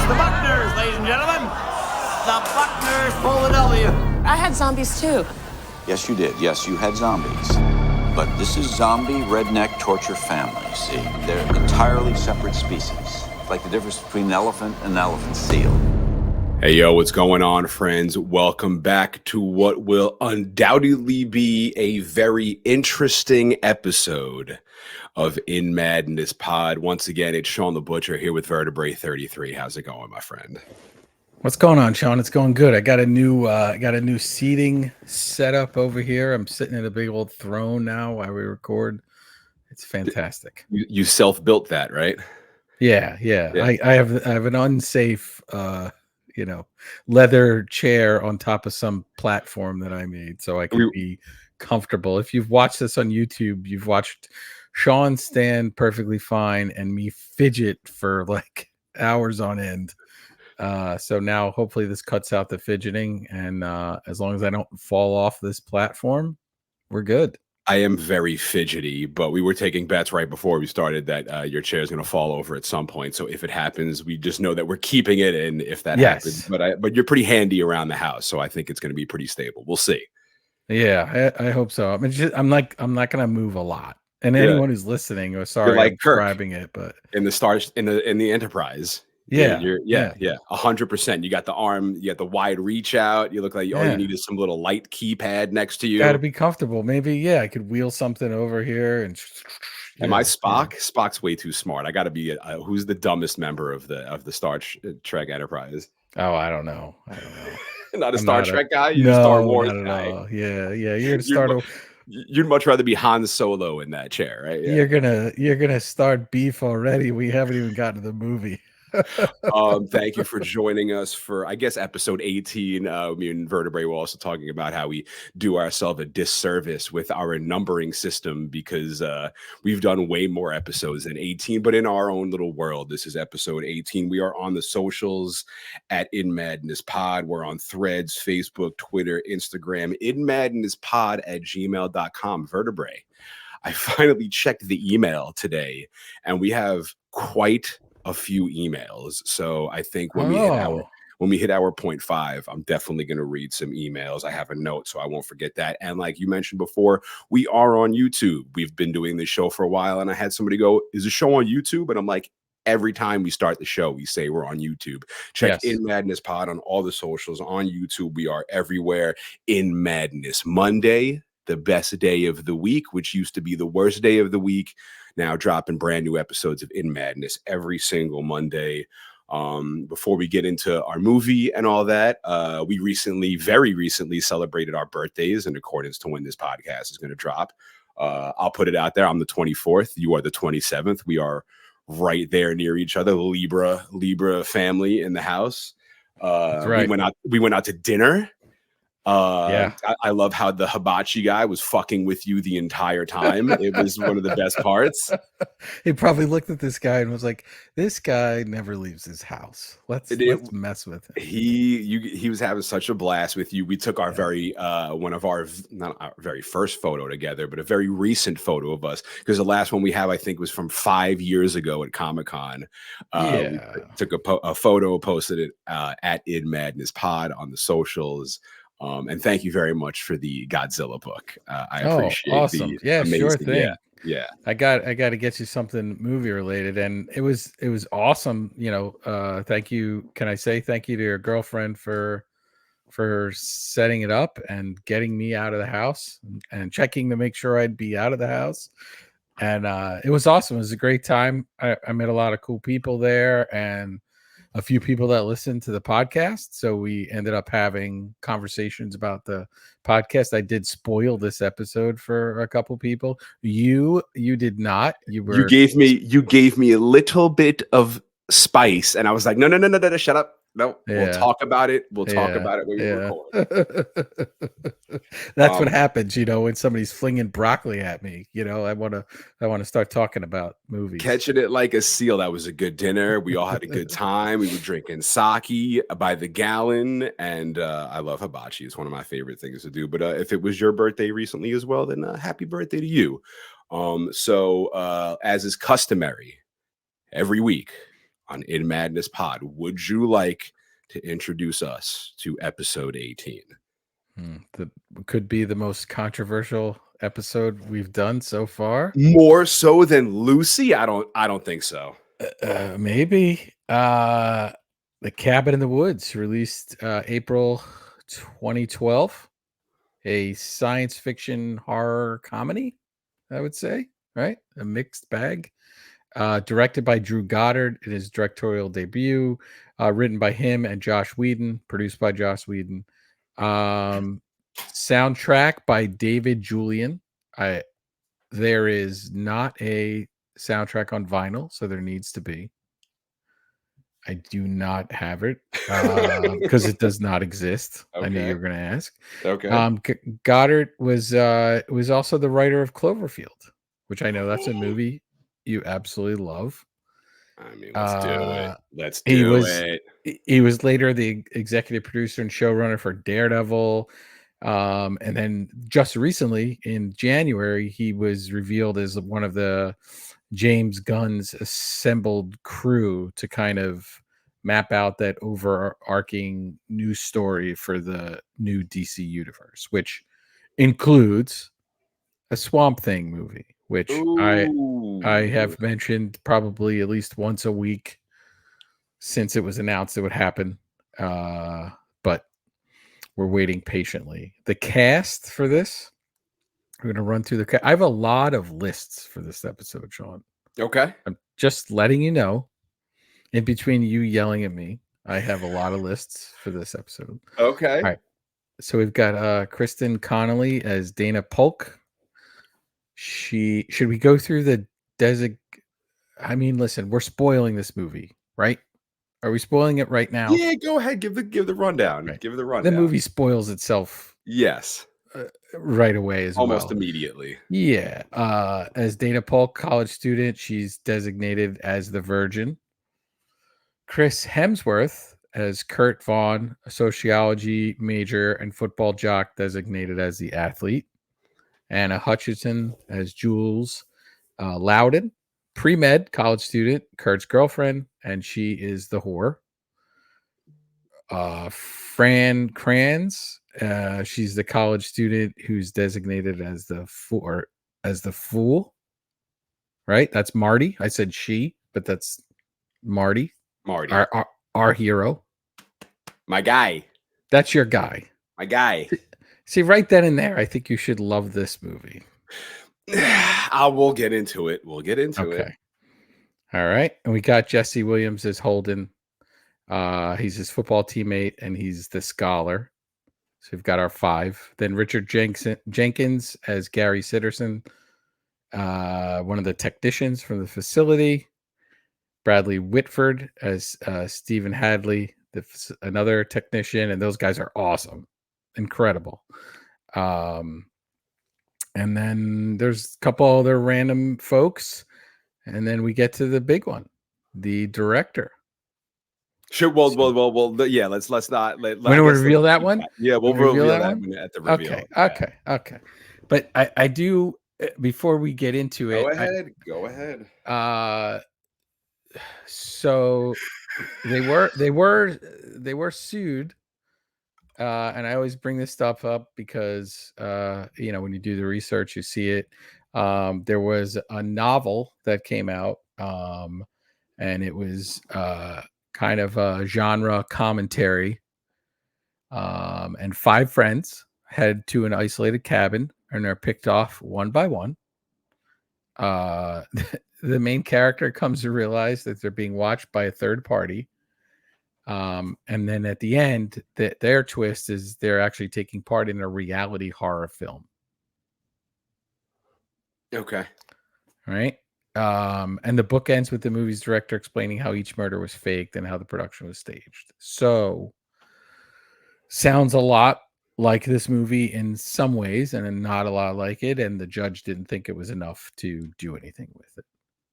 the Buckners, ladies and gentlemen. The Buckners pull the W. I had zombies too. Yes, you did. Yes, you had zombies. But this is zombie redneck torture family, see? They're entirely separate species. It's like the difference between an elephant and an elephant seal. Hey, yo, what's going on, friends? Welcome back to what will undoubtedly be a very interesting episode of In Madness Pod. Once again, it's Shawn The Butcher here with Vertebrae33. How's it going, my friend? What's going on, Shawn? It's going good. I got a new seating setup over here. I'm sitting in a big old throne now while we record. It's fantastic. You self-built that, right? Yeah. I have an unsafe leather chair on top of some platform that I made so I can be comfortable. If you've watched this on YouTube, you've watched Shawn stand perfectly fine and me fidget for like hours on end. So now hopefully this cuts out the fidgeting, and as long as I don't fall off this platform, we're good. I am very fidgety, but we were taking bets right before we started that your chair is going to fall over at some point. So if it happens, we just know that we're keeping it in if that happens. But you're pretty handy around the house, so I think it's going to be pretty stable. We'll see. Yeah, I hope so. I mean, I'm not going to move a lot. And anyone who's listening, or sorry, like I'm describing it, but in the stars in the Enterprise. Yeah, 100%. You got the arm, you got the wide reach out. You look like all you need is some little light keypad next to you. Got to be comfortable. Maybe, I could wheel something over here and. Am I Spock? Yeah. Spock's way too smart. I got to be. Who's the dumbest member of the Star Trek Enterprise? Oh, I don't know. Not a Star Trek guy. You're a Star Wars guy. Yeah. You're Star. You'd much rather be Han Solo in that chair, right? Yeah. You're gonna start beef already. We haven't even gotten to the movie. Thank you for joining us for, I guess, episode 18. Me and Vertebrae were also talking about how we do ourselves a disservice with our numbering system because we've done way more episodes than 18, but in our own little world, this is episode 18. We are on the socials at In Madness Pod. We're on Threads, Facebook, Twitter, Instagram, inmadnesspod@gmail.com. Vertebrae, I finally checked the email today, and we have quite a few emails. So I think when we hit our 0.5, I'm definitely going to read some emails. I have a note so I won't forget that. And like you mentioned before, we are on YouTube. We've been doing this show for a while, and I had somebody go, "Is the show on YouTube?" And I'm like, every time we start the show, we say we're on YouTube. Check In Madness Pod on all the socials on YouTube. We are everywhere. In Madness Monday, the best day of the week, which used to be the worst day of the week. Now dropping brand new episodes of In Madness every single Monday. Before we get into our movie and all that, we very recently celebrated our birthdays in accordance to when this podcast is going to drop. I'll put it out there. I'm the 24th. You are the 27th. We are right there near each other. Libra family in the house. That's right. We went out to dinner. I love how the hibachi guy was fucking with you the entire time. It was one of the best parts. He probably looked at this guy and was like, "This guy never leaves his house. Let's mess with him." He was having such a blast with you. We took our not our very first photo together, but a very recent photo of us, because the last one we have, I think, was from 5 years ago at Comic-Con. We took a photo, posted it at In Madness Pod on the socials. And thank you very much for the Godzilla book. I appreciate awesome. amazing, Sure thing. Yeah. I got to get you something movie related, and it was awesome. Thank you. Can I say thank you to your girlfriend for setting it up and getting me out of the house and checking to make sure I'd be out of the house. And it was awesome. It was a great time. I met a lot of cool people there, and a few people that listened to the podcast. So we ended up having conversations about the podcast. I did spoil this episode for a couple people. You did not. You gave me a little bit of spice, and I was like, no, shut up. No, we'll talk about it. We'll talk about it when we record. That's what happens, when somebody's flinging broccoli at me. I want to start talking about movies. Catching it like a seal. That was a good dinner. We all had a good time. We were drinking sake by the gallon, and I love hibachi. It's one of my favorite things to do. But if it was your birthday recently as well, then happy birthday to you. So as is customary, every week on In Madness Pod, would you like to introduce us to episode 18? That could be the most controversial episode we've done so far. More so than Lucy? I don't think so. Maybe. The Cabin in the Woods, released April 2012. A science fiction horror comedy, I would say, right? A mixed bag. Directed by Drew Goddard in his directorial debut. Written by him and Josh Whedon. Produced by Josh Whedon. Soundtrack by David Julian. There is not a soundtrack on vinyl, so there needs to be. I do not have it because it does not exist. Okay. I knew you were going to ask. Okay. Goddard was also the writer of Cloverfield, which I know that's a movie you absolutely love. I mean, let's do it. Let's do it. He was later the executive producer and showrunner for Daredevil. And then just recently in January, he was revealed as one of the James Gunn's assembled crew to kind of map out that overarching new story for the new DC universe, which includes a Swamp Thing movie, which I have mentioned probably at least once a week since it was announced it would happen. But we're waiting patiently. The cast for this, we're going to run through I have a lot of lists for this episode, Shawn. Okay. I'm just letting you know, in between you yelling at me, I have a lot of lists for this episode. Okay. All right. So we've got Kristen Connolly as Dana Polk. Should we go through the I mean, listen, we're spoiling this movie, right? Are we spoiling it right now? Yeah, go ahead. Give the rundown. Right. Give the rundown. The movie spoils itself. Yes. Right away as almost immediately. Yeah. As Dana Polk, college student, she's designated as the Virgin. Chris Hemsworth as Kurt Vaughn, a sociology major and football jock, designated as the athlete. Anna Hutchinson as Jules Loudon, pre-med college student, Kurt's girlfriend, and she is the whore. Fran Kranz, she's the college student who's designated as the fool. Right? That's Marty. I said she, but that's Marty. Marty. Our hero. My guy. That's your guy. My guy. See, right then and there, I think you should love this movie. We'll get into it. We'll get into it. All right. And we got Jesse Williams as Holden. He's his football teammate, and he's the scholar. So we've got our 5. Then Richard Jenkins as Gary Sitterson, one of the technicians from the facility. Bradley Whitford as Stephen Hadley, another technician, and those guys are awesome. Incredible. And then there's a couple other random folks, and then we get to the big one, the director. Sure. Well. Yeah. Let's not. When we reveal that one. Yeah, we'll reveal that one at the reveal. Okay. But I do, before we get into it. Go ahead. So they were sued. And I always bring this stuff up because, when you do the research, you see it. There was a novel that came out, and it was kind of a genre commentary. And 5 friends head to an isolated cabin and are picked off one by one. The main character comes to realize that they're being watched by a third party. And then at the end, their twist is they're actually taking part in a reality horror film. Okay. Right. And the book ends with the movie's director explaining how each murder was faked and how the production was staged. So sounds a lot like this movie in some ways and not a lot like it. And the judge didn't think it was enough to do anything with it.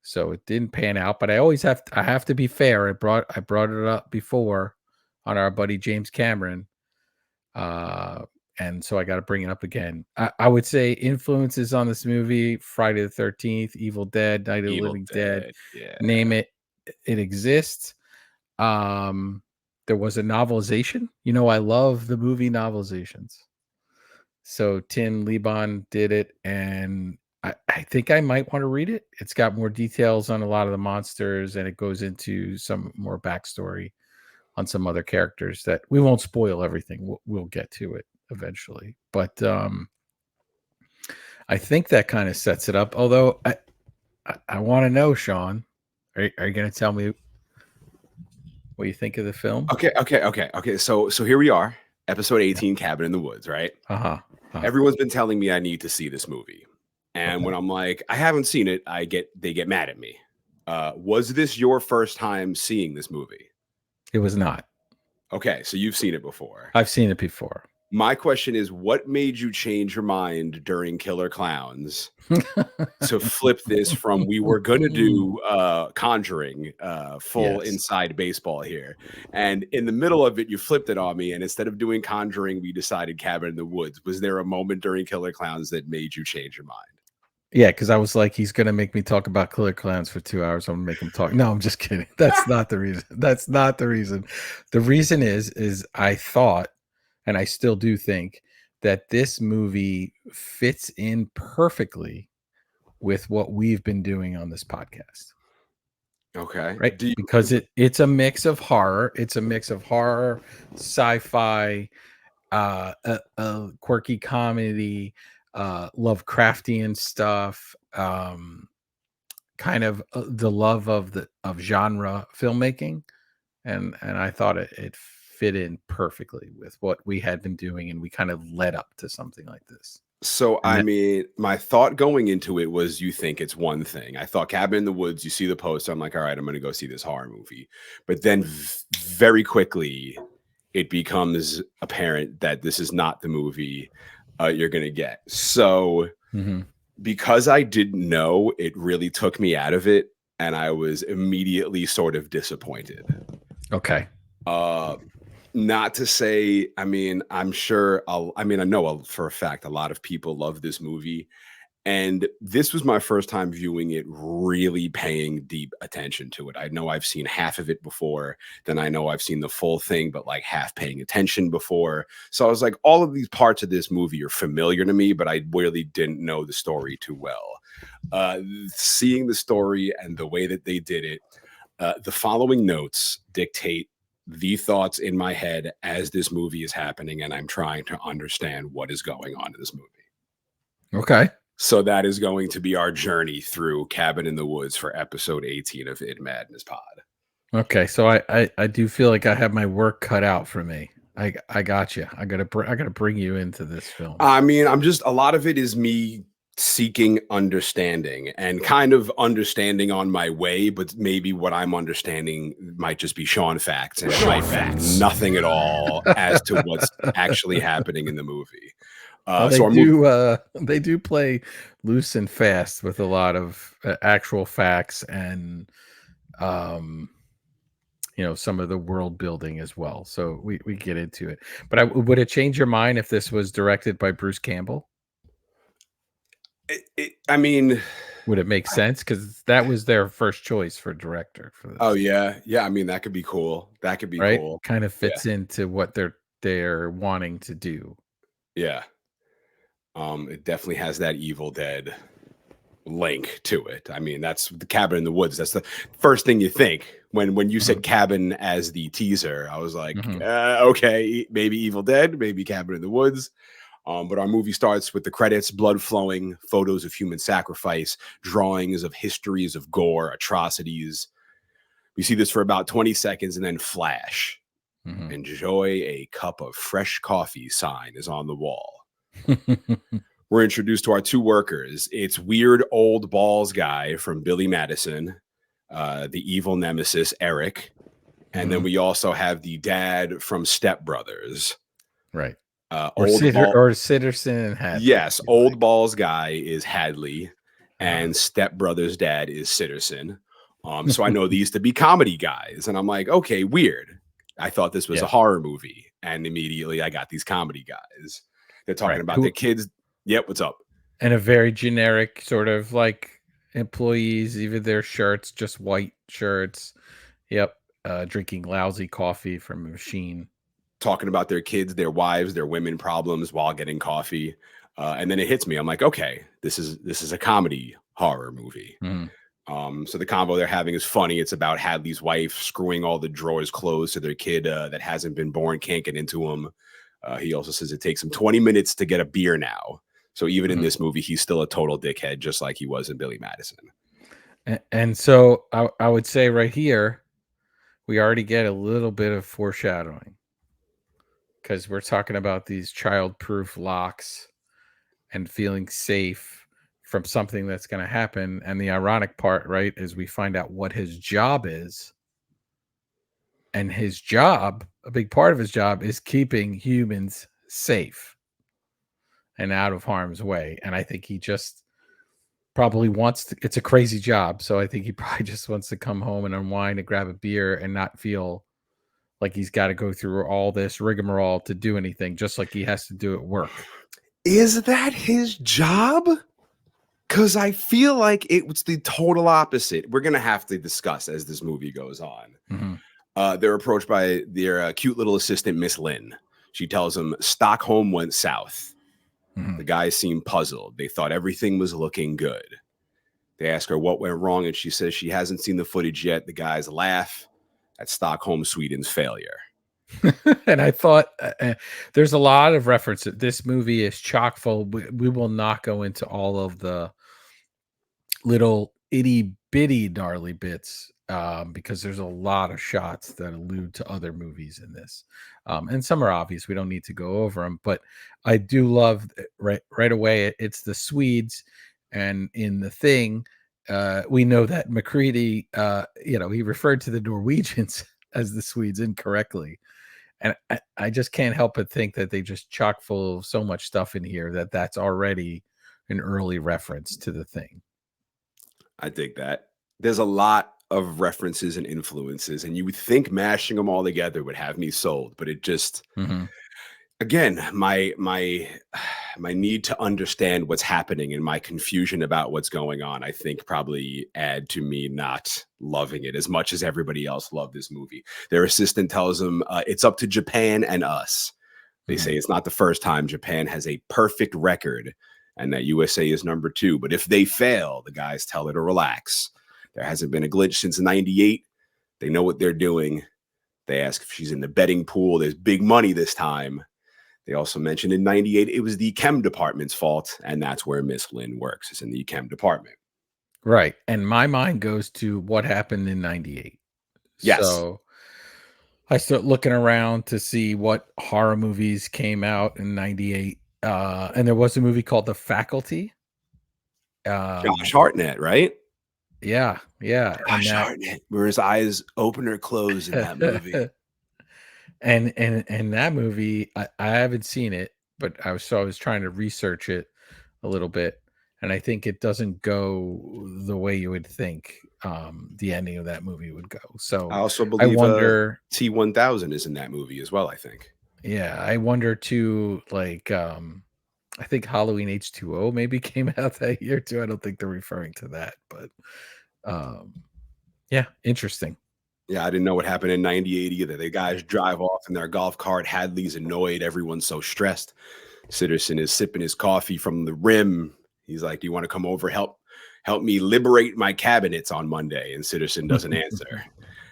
So it didn't pan out, but I have to be fair. I brought it up before on our buddy James Cameron. And so I got to bring it up again. I would say influences on this movie: Friday the 13th, Evil Dead, Night of the Living Dead. Yeah. Name it. it exists. There was a novelization. You know, I love the movie novelizations. So Tim Leibon did it, and I think I might want to read it. It's got more details on a lot of the monsters, and it goes into some more backstory on some other characters that we won't spoil everything. We'll get to it eventually. But I think that kind of sets it up. Although I want to know, Shawn, are you going to tell me what you think of the film? Okay. So here we are, episode 18, Cabin in the Woods, right? Everyone's been telling me I need to see this movie. And when I'm like, I haven't seen it, they get mad at me. Was this your first time seeing this movie? It was not. Okay, so you've seen it before. I've seen it before. My question is, what made you change your mind during Killer Clowns to flip this from we were going to do Conjuring, full inside baseball here. And in the middle of it, you flipped it on me. And instead of doing Conjuring, we decided Cabin in the Woods. Was there a moment during Killer Clowns that made you change your mind? Yeah, because I was like, he's going to make me talk about Killer Clowns for 2 hours. I'm going to make him talk. No, I'm just kidding. That's not the reason. That's not the reason. The reason is I thought, and I still do think, that this movie fits in perfectly with what we've been doing on this podcast. Okay. Right? Because it's a mix of horror. It's a mix of horror, sci-fi, a quirky comedy, Lovecraftian stuff, kind of the love of genre filmmaking, and I thought it fit in perfectly with what we had been doing, and we kind of led up to something like this. So, I mean, my thought going into it was, you think it's one thing. I thought Cabin in the Woods, you see the poster, I'm like, all right, I'm going to go see this horror movie. But then very quickly, it becomes apparent that this is not the movie you're going to get. So because I didn't know, it really took me out of it. And I was immediately sort of disappointed. Okay. Not to say, I mean, I'm sure I know for a fact a lot of people love this movie. And this was my first time viewing it, really paying deep attention to it. I know I've seen half of it before. Then I know I've seen the full thing, but like half paying attention before. So I was like, all of these parts of this movie are familiar to me, but I really didn't know the story too well. Seeing the story and the way that they did it, the following notes dictate the thoughts in my head as this movie is happening, and I'm trying to understand what is going on in this movie. Okay. So that is going to be our journey through Cabin in the Woods for episode 18 of Id Madness Pod. Okay, so I do feel like I have my work cut out for me. I got you. I gotta bring you into this film. I mean, a lot of it is me seeking understanding and kind of understanding on my way, but maybe what I'm understanding might just be Shawn facts, and it might be nothing at all as to what's actually happening in the movie. They do play loose and fast with a lot of actual facts and some of the world building as well. So we get into it. But would it change your mind if this was directed by Bruce Campbell? I mean, would it make sense? Because that was their first choice for director for this. Oh yeah. I mean, that could be cool. That could be right? Cool. Kind of fits into what they're wanting to do. Yeah. It definitely has that Evil Dead link to it. I mean, that's the Cabin in the Woods. That's the first thing you think when you said Cabin as the teaser. I was like, okay, maybe Evil Dead, maybe Cabin in the Woods. But our movie starts with the credits, blood flowing, photos of human sacrifice, drawings of histories of gore, atrocities. We see this for about 20 seconds and then flash. Enjoy a cup of fresh coffee sign is on the wall. We're introduced to our two workers. It's weird old balls guy from Billy Madison, the evil nemesis, Eric. And then we also have the dad from Step Brothers. Right. Or Sitterson and Hadley. Yes, old balls guy is Hadley, and Step Brothers' dad is Sitterson. So I know these to be comedy guys, and I'm like, okay, weird. I thought this was a horror movie, and immediately I got these comedy guys. They're talking about the kids. Yep, what's up? And a very generic sort of like employees, even their shirts, just white shirts. Yep. Drinking lousy coffee from a machine. Talking about their kids, their wives, their women problems while getting coffee. And then it hits me. I'm like, okay, this is a comedy horror movie. So the convo they're having is funny. It's about Hadley's wife screwing all the drawers closed so their kid that hasn't been born can't get into them. He also says it takes him 20 minutes to get a beer now. So even in this movie, he's still a total dickhead, just like he was in Billy Madison. And so I would say right here, we already get a little bit of foreshadowing, because we're talking about these child-proof locks and feeling safe from something that's going to happen. And the ironic part, right, is we find out what his job is. And his job, a big part of his job, is keeping humans safe and out of harm's way. And I think he just probably wants to, it's a crazy job. So I think he probably just wants to come home and unwind and grab a beer and not feel like he's got to go through all this rigmarole to do anything, just like he has to do at work. Is that his job? Because I feel like it was the total opposite. We're going to have to discuss as this movie goes on. They're approached by their cute little assistant, Miss Lynn. She tells them Stockholm went south. The guys seem puzzled. They thought everything was looking good. They ask her what went wrong, and she says she hasn't seen the footage yet. The guys laugh at Stockholm, Sweden's failure. And I thought there's a lot of references. This movie is chock full. We will not go into all of the little itty bitty gnarly bits, because there's a lot of shots that allude to other movies in this, and some are obvious. We don't need to go over them, but I do love right away. It's the Swedes, and in The Thing, we know that McCready, he referred to the Norwegians as the Swedes incorrectly, and I just can't help but think that they just chock full of so much stuff in here that's already an early reference to The Thing. I dig that. There's a lot of references and influences, and you would think mashing them all together would have me sold, but it just, again, my need to understand what's happening and my confusion about what's going on, I think probably add to me not loving it as much as everybody else loved this movie. Their assistant tells them it's up to Japan and us. They say it's not the first time Japan has a perfect record and that USA is number 2. But if they fail, the guys tell her to relax. There hasn't been a glitch since 98. They know what they're doing. They ask if she's in the betting pool. There's big money this time. They also mentioned in 98, it was the chem department's fault. And that's where Miss Lynn works. It's in the chem department. Right. And my mind goes to what happened in 98. Yes. So I start looking around to see what horror movies came out in 98. And there was a movie called The Faculty. Josh Hartnett, right? Yeah. Josh Hartnett, were his eyes open or closed in that movie? and that movie, I haven't seen it, but I was trying to research it a little bit, and I think it doesn't go the way you would think the ending of that movie would go. So I also believe I wonder T-1000 is in that movie as well, I think. Yeah, I wonder too, like, I think Halloween H2O maybe came out that year too. I don't think they're referring to that, but yeah, interesting. Yeah, I didn't know what happened in 98 either. The guys drive off in their golf cart. Hadley's annoyed. Everyone's so stressed. Sitterson is sipping his coffee from the rim. He's like, "Do you want to come over? Help me liberate my cabinets on Monday." And Sitterson doesn't answer.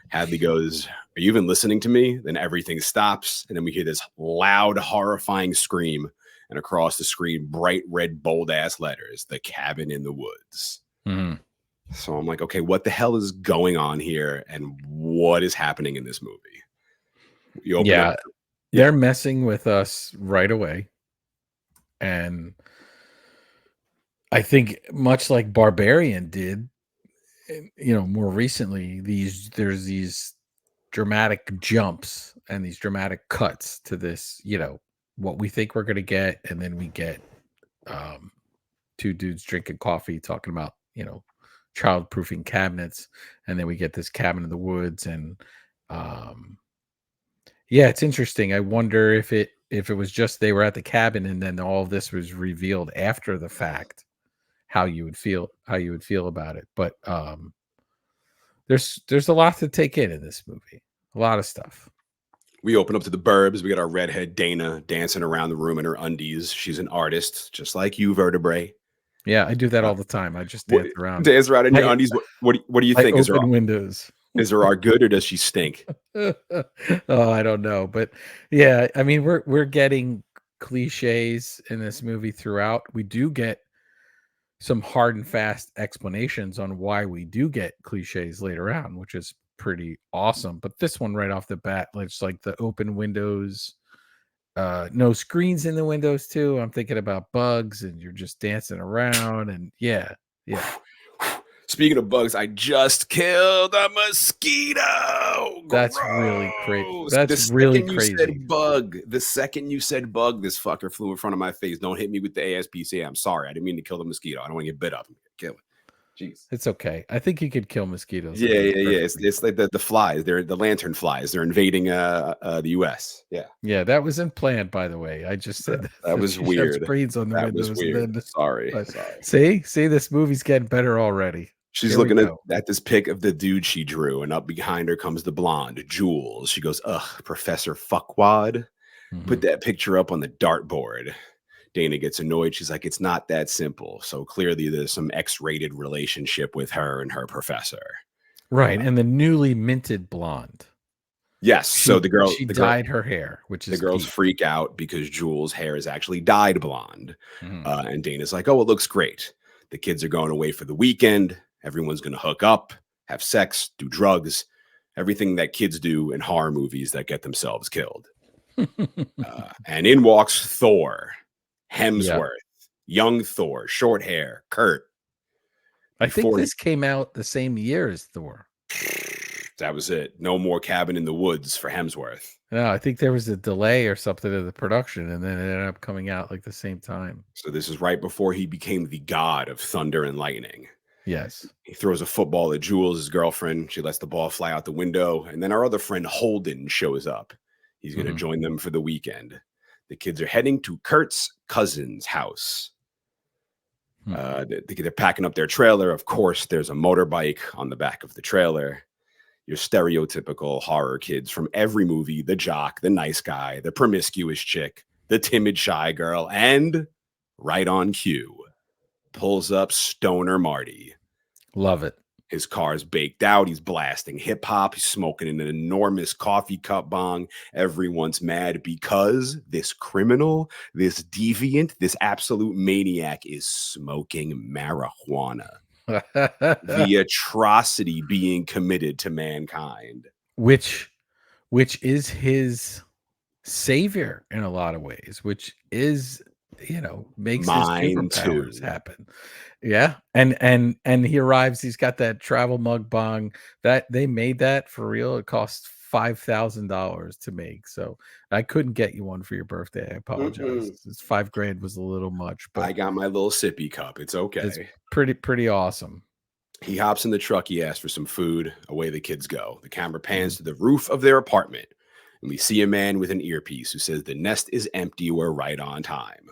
Hadley goes, "Are you even listening to me?" Then everything stops. And then we hear this loud, horrifying scream. And across the screen, bright red, bold ass letters, "The Cabin in the Woods." So I'm like, okay, what the hell is going on here? And what is happening in this movie? They're messing with us right away. And I think much like Barbarian did, more recently, there's these dramatic jumps and these dramatic cuts to this, what we think we're going to get. And then we get two dudes drinking coffee, talking about, child-proofing cabinets. And then we get this cabin in the woods. And it's interesting. I wonder if it was just they were at the cabin and then all of this was revealed after the fact, how you would feel about it. But there's a lot to take in this movie. A lot of stuff. We open up to the burbs. We got our redhead Dana dancing around the room in her undies. She's an artist, just like you, Vertebrae. Yeah, I do that all the time. I just dance around. Dance around in your undies. What do you think? Open windows. Is her art good or does she stink? Oh, I don't know, but yeah, I mean, we're getting cliches in this movie throughout. We do get some hard and fast explanations on why we do get cliches later on, which is pretty awesome. But this one right off the bat, it's like the open windows, no screens in the windows too. I'm thinking about bugs and you're just dancing around and yeah. Speaking of bugs, I just killed a mosquito. That's really crazy. That's really crazy. The second you said bug, this fucker flew in front of my face. Don't hit me with the ASPCA. I'm sorry. I didn't mean to kill the mosquito. I don't want to get bit up. Kill it. Jeez. It's okay. I think you could kill mosquitoes. Yeah. It's like the flies. They're the lantern flies. They're invading the US. Yeah. Yeah, that wasn't planned, by the way. I just said that was weird. Screens on the windows. Was weird. Sorry. See, this movie's getting better already. She's looking at this pic of the dude she drew, and up behind her comes the blonde, Jules. She goes, ugh, Professor Fuckwad. Mm-hmm. Put that picture up on the dartboard. Dana gets annoyed. She's like, it's not that simple. So clearly there's some X-rated relationship with her and her professor. Right. And the newly minted blonde. Yes. So the girl, she dyed her hair, which is the girls freak out because Jules' hair is actually dyed blonde. Mm-hmm. And Dana's like, oh, it looks great. The kids are going away for the weekend. Everyone's going to hook up, have sex, do drugs, everything that kids do in horror movies that get themselves killed. And in walks Thor, Hemsworth, young Thor, short hair, Kurt. I think this came out the same year as Thor. That was it. No more Cabin in the Woods for Hemsworth. No, I think there was a delay or something of the production, and then it ended up coming out like the same time. So this is right before he became the god of thunder and lightning. Yes. He throws a football at Jules, his girlfriend. She lets the ball fly out the window. And then our other friend Holden shows up. He's going to join them for the weekend. The kids are heading to Kurt's cousin's house. They're packing up their trailer. Of course, there's a motorbike on the back of the trailer. Your stereotypical horror kids from every movie. The jock, the nice guy, the promiscuous chick, the timid shy girl, and right on cue. Pulls up Stoner Marty. Love it. His car's baked out. He's blasting hip hop. He's smoking an enormous coffee cup bong. Everyone's mad because this criminal, this deviant, this absolute maniac is smoking marijuana. The atrocity being committed to mankind. Which is his savior in a lot of ways, which is, makes his superpowers happen. Yeah. And he arrives, he's got that travel mug bong that they made that for real. It cost $5,000 to make. So I couldn't get you one for your birthday. I apologize. It's $5,000 was a little much, but I got my little sippy cup. It's okay. It's pretty awesome. He hops in the truck. He asks for some food. Away the kids go. The camera pans to the roof of their apartment. And we see a man with an earpiece who says the nest is empty. We're right on time.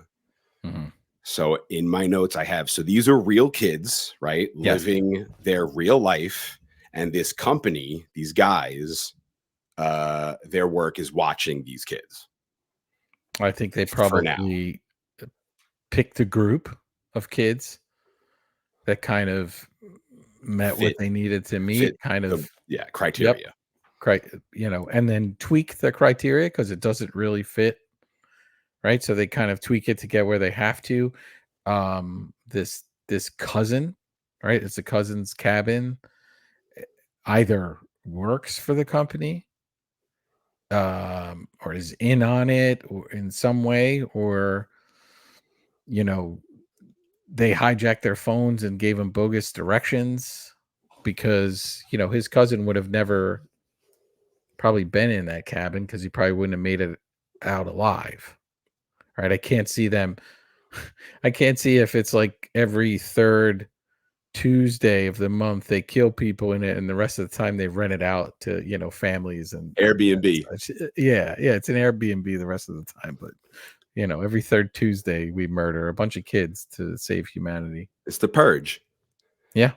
Mm-hmm. So in my notes, I have, so these are real kids, right? Yes. Living their real life. And this company, these guys, their work is watching these kids. I think they probably picked a group of kids that kind of met what they needed to meet, criteria. Yep. And then tweak the criteria because it doesn't really fit. Right. So they kind of tweak it to get where they have to. This cousin, right? It's a cousin's cabin, either works for the company or is in on it or in some way, or, they hijacked their phones and gave him bogus directions because, his cousin would have never probably been in that cabin because he probably wouldn't have made it out alive. Right. I can't see if it's like every third Tuesday of the month they kill people in it and the rest of the time they rent it out to, families and Airbnb. Yeah. It's an Airbnb the rest of the time, but You know, every third Tuesday we murder a bunch of kids to save humanity. It's the purge. Yeah.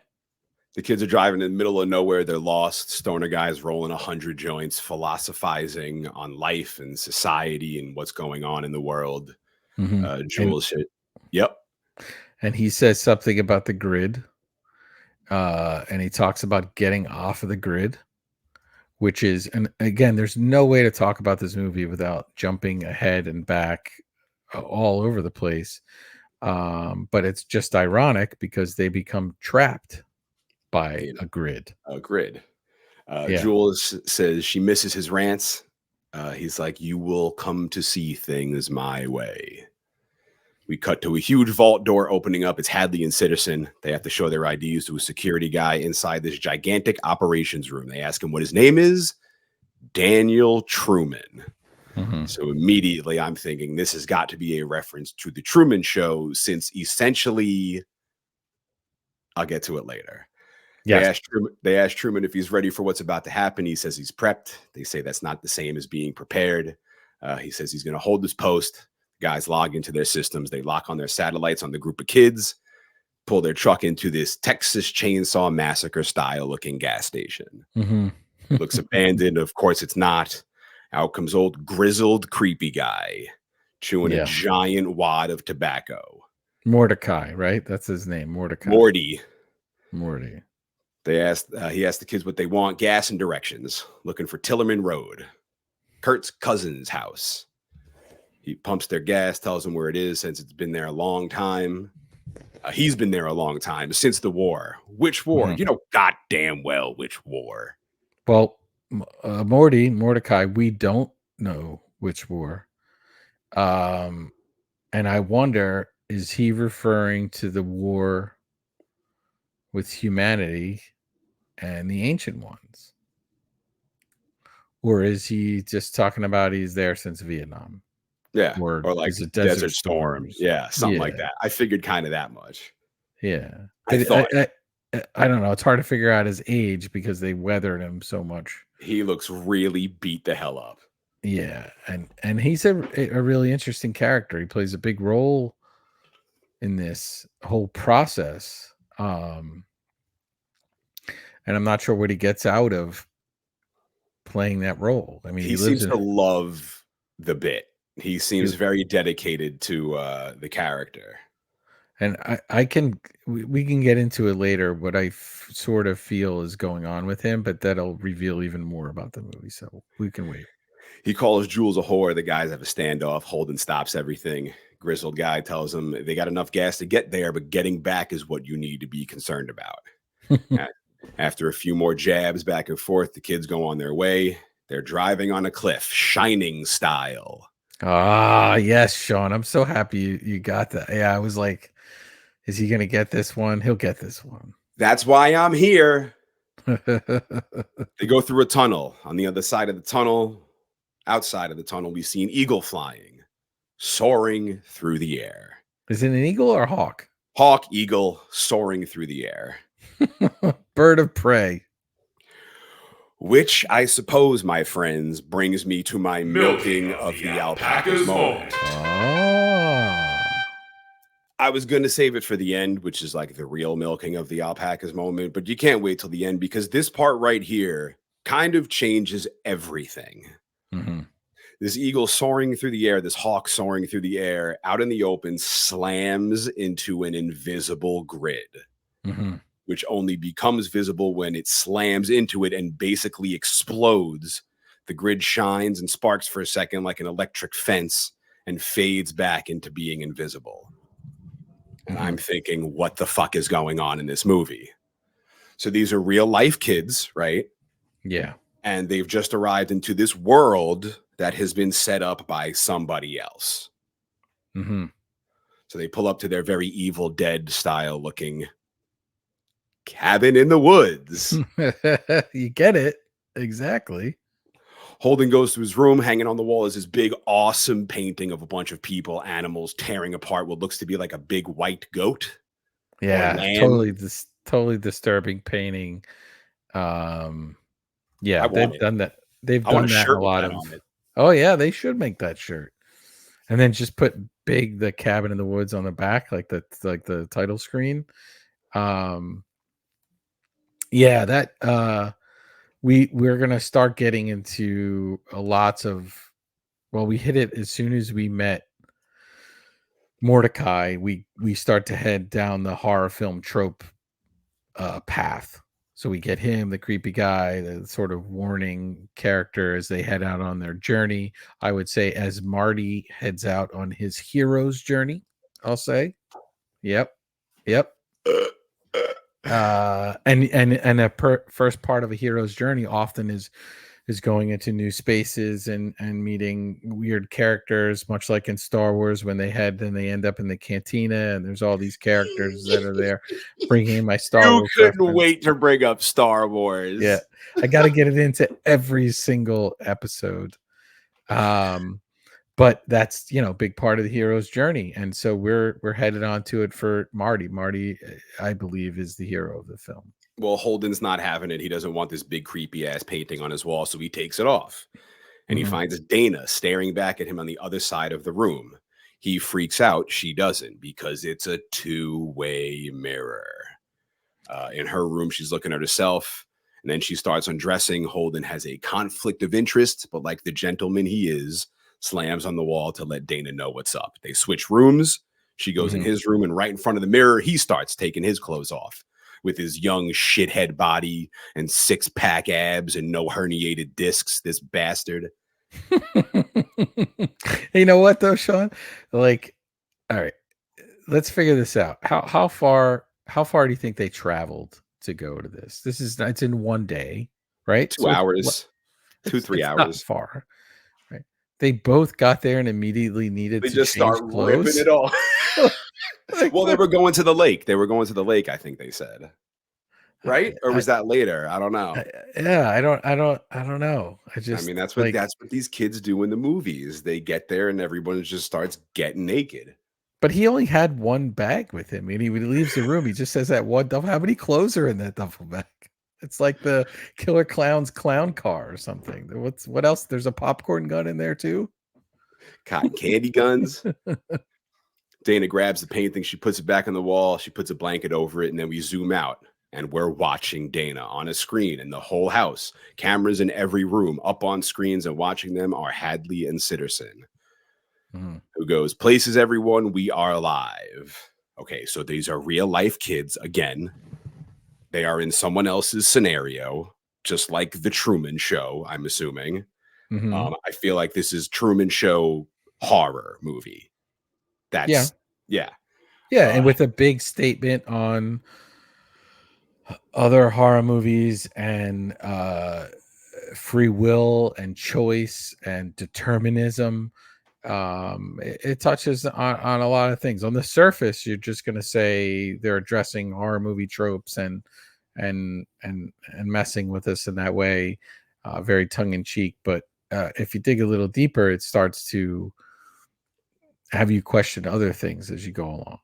The kids are driving in the middle of nowhere. They're lost. Stoner guys rolling 100 joints, philosophizing on life and society and what's going on in the world. Jules said, yep. And he says something about the grid. And he talks about getting off of the grid, which is, and again, there's no way to talk about this movie without jumping ahead and back all over the place. But it's just ironic because they become trapped by a grid. A grid. Jules says she misses his rants. He's like, you will come to see things my way. We cut to a huge vault door opening up. It's Hadley and Citizen. They have to show their IDs to a security guy inside this gigantic operations room. They ask him what his name is. Daniel Truman. So immediately I'm thinking this has got to be a reference to the Truman Show, since essentially, I'll get to it later. Yes. They asked Truman if he's ready for what's about to happen. He says he's prepped. They say that's not the same as being prepared. He says he's going to hold his post. Guys log into their systems. They lock on their satellites on the group of kids, pull their truck into this Texas Chainsaw Massacre style looking gas station. Looks abandoned. Of course, it's not. Out comes old grizzled, creepy guy chewing a giant wad of tobacco. Mordecai, right? That's his name. Mordecai. Morty. He asked the kids what they want. Gas and directions. Looking for Tillerman Road. Kurt's cousin's house. He pumps their gas, tells them where it is, since it's been there a long time. He's been there a long time, since the war. Which war? You know goddamn well which war. Well, Mordecai, we don't know which war. And I wonder, is he referring to the war with humanity and the ancient ones? Or is he just talking about he's there since Vietnam? Yeah, or like is it Desert Storm. Yeah, something like that. I figured kind of that much. Yeah. I thought. I don't know. It's hard to figure out his age because they weathered him so much. He looks really beat the hell up. Yeah, and he's a really interesting character. He plays a big role in this whole process. And I'm not sure what he gets out of playing that role. I mean, he seems to love the bit. He seems very dedicated to the character. And we can get into it later, what I sort of feel is going on with him, but that'll reveal even more about the movie. So we can wait. He calls Jules a whore. The guys have a standoff. Holden stops everything. Grizzled guy tells him they got enough gas to get there, but getting back is what you need to be concerned about. After a few more jabs back and forth, the kids go on their way. They're driving on a cliff, Shining style. Ah, yes, Sean. I'm so happy you got that. Yeah, I was like, is he going to get this one? He'll get this one. That's why I'm here. They go through a tunnel. On the other side of the tunnel, outside of the tunnel, we see an eagle flying, soaring through the air. Is it an eagle or a hawk? Hawk, eagle, soaring through the air. Bird of prey. Which I suppose, my friends, brings me to my milking of the alpacas moment. I was going to save it for the end, which is like the real milking of the alpacas moment, but you can't wait till the end because this part right here kind of changes everything. This eagle soaring through the air, this hawk soaring through the air, out in the open, slams into an invisible grid, which only becomes visible when it slams into it and basically explodes. The grid shines and sparks for a second like an electric fence and fades back into being invisible. And I'm thinking, what the fuck is going on in this movie? So these are real life kids, right? Yeah. And they've just arrived into this world that has been set up by somebody else. So they pull up to their very Evil Dead style looking cabin in the woods. You get it. Exactly. Holden goes to his room. Hanging on the wall is this big, awesome painting of a bunch of people, animals tearing apart what looks to be like a big white goat. Yeah, totally disturbing painting. Yeah, they've done that. They've done that a lot of. Oh yeah, they should make that shirt. and then just put big the cabin in the woods on the back, like the title screen. Yeah, that we're gonna start getting into lots of. Well, we hit it as soon as we met Mordecai. We start to head down the horror film trope path. So we get him, the creepy guy, the sort of warning character as they head out on their journey. I would say as Marty heads out on his hero's journey, I'll say. Yep. And first part of a hero's journey often is going into new spaces and meeting weird characters, much like in Star Wars when they end up in the cantina and there's all these characters that are there. Bringing in my Star Wars couldn't reference. wait to bring up Star Wars. Yeah, I got to get it into every single episode. But that's a big part of the hero's journey, and so we're headed on to it for Marty. Marty, I believe, is the hero of the film. Well, Holden's not having it. He doesn't want this big creepy ass painting on his wall, so he takes it off. And he finds Dana staring back at him on the other side of the room. He freaks out. She doesn't, because it's a two-way mirror. In her room, she's looking at herself, and then she starts undressing. Holden has a conflict of interest, but like the gentleman he is, slams on the wall to let Dana know what's up. They switch rooms. She goes in his room, and right in front of the mirror, he starts taking his clothes off with his young shithead body and six-pack abs and no herniated discs, this bastard. You know what, though, Shawn? Like, all right, let's figure this out. How far do you think they traveled to go to this? It's in one day, right? 2 hours, 3 hours. Not far, right? They both got there and immediately needed to just change start clothes. ripping it off. Well, they were going to the lake. I think they said. Right? Or was that later? I don't know. I don't know. I mean, that's what these kids do in the movies. They get there and everyone just starts getting naked. But he only had one bag with him, and when he leaves the room, he just says that one duffel. How many clothes are in that duffel bag? It's like the Killer Clown's clown car or something. What else? There's a popcorn gun in there too. Cotton candy guns. Dana grabs the painting. She puts it back on the wall. She puts a blanket over it, and then we zoom out. And we're watching Dana on a screen in the whole house. Cameras in every room. Up on screens and watching them are Hadley and Sitterson. Who goes, places everyone, we are alive. Okay, so these are real life kids. Again, they are in someone else's scenario, just like the Truman Show, I'm assuming. I feel like this is Truman Show horror movie. Yeah. And with a big statement on other horror movies and free will and choice and determinism. It touches on a lot of things. On the surface, you're just going to say they're addressing horror movie tropes and messing with us in that way, very tongue-in-cheek. But if you dig a little deeper, it starts to have you question other things as you go along.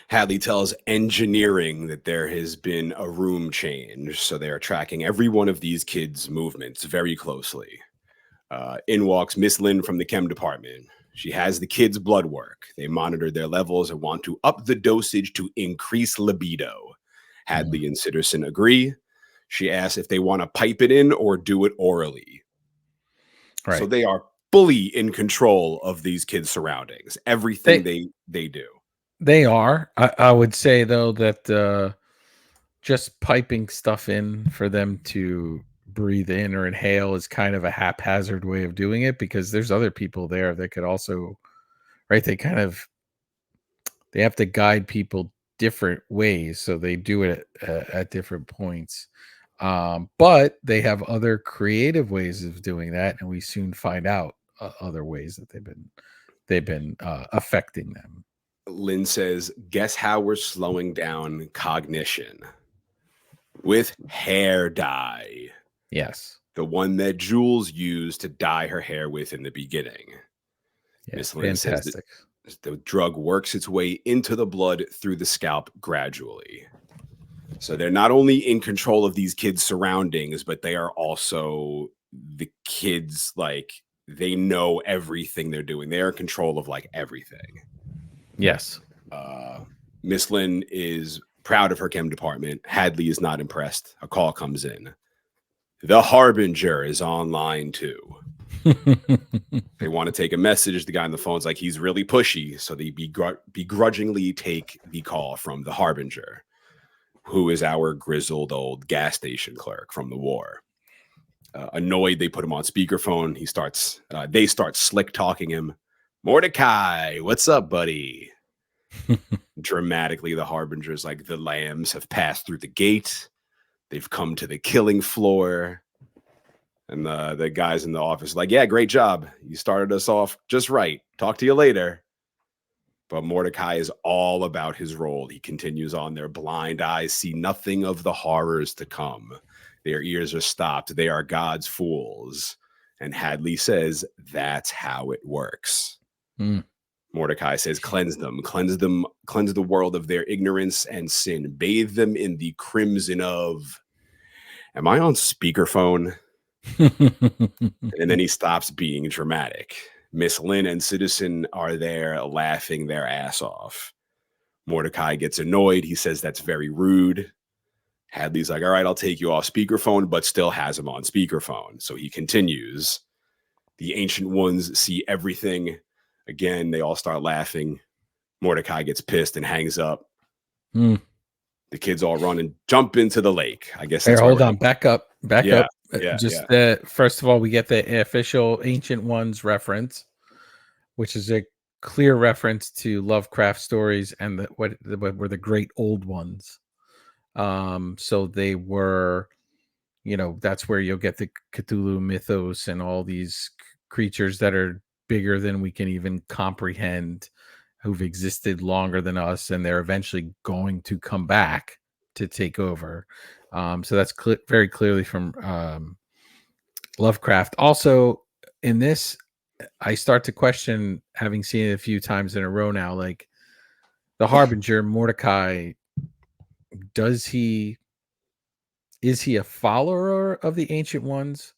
Hadley tells engineering that there has been a room change, so they are tracking every one of these kids' movements very closely. In walks Miss Lynn from the chem department. She has the kids' blood work. They monitor their levels and want to up the dosage to increase libido. Hadley and Sitterson agree. She asks if they want to pipe it in or do it orally. Right. So they are fully in control of these kids' surroundings. Everything they do. They are. I would say, though, that just piping stuff in for them to breathe in or inhale is kind of a haphazard way of doing it, because there's other people there that could also, right? They have to guide people different ways, so they do it at different points. But they have other creative ways of doing that, and we soon find out other ways that they've been affecting them. Lynn says, guess how we're slowing down cognition? With hair dye. Yes. The one that Jules used to dye her hair with in the beginning. Yes, Miss Lynn says that the drug works its way into the blood through the scalp gradually. So they're not only in control of these kids' surroundings, but they are also the kids, like, they know everything they're doing. They're in control of like everything. Yes. Miss Lynn is proud of her chem department. Hadley is not impressed. A call comes in. The Harbinger is online too. They want to take a message. The guy on the phone's like, he's really pushy. So they begrudgingly take the call from the Harbinger, who is our grizzled old gas station clerk from the war. Annoyed, they put him on speakerphone. They start slick talking him. Mordecai, what's up, buddy? Dramatically, the Harbinger's like, the lambs have passed through the gate. They've come to the killing floor. And the guys in the office are like, yeah, great job. You started us off just right. Talk to you later. But Mordecai is all about his role. He continues on. Their blind eyes see nothing of the horrors to come. Their ears are stopped. They are God's fools. And Hadley says, that's how it works. Mordecai says, cleanse them, cleanse the world of their ignorance and sin. Bathe them in the crimson of... Am I on speakerphone? And then he stops being dramatic. Miss Lynn and Citizen are there laughing their ass off. Mordecai gets annoyed. He says that's very rude. Hadley's like, all right, I'll take you off speakerphone, but still has him on speakerphone. So he continues. The Ancient Ones see everything. Again, they all start laughing. Mordecai gets pissed and hangs up. The kids all run and jump into the lake. I guess that's hold on. Back up. Yeah. First of all, we get the official Ancient Ones reference, which is a clear reference to Lovecraft stories and what were the great old ones. So they were, that's where you'll get the Cthulhu mythos and all these creatures that are bigger than we can even comprehend, who've existed longer than us, and they're eventually going to come back to take over. So that's very clearly from Lovecraft. Also, in this, I start to question, having seen it a few times in a row now, like the Harbinger, Mordecai, is he a follower of the Ancient Ones?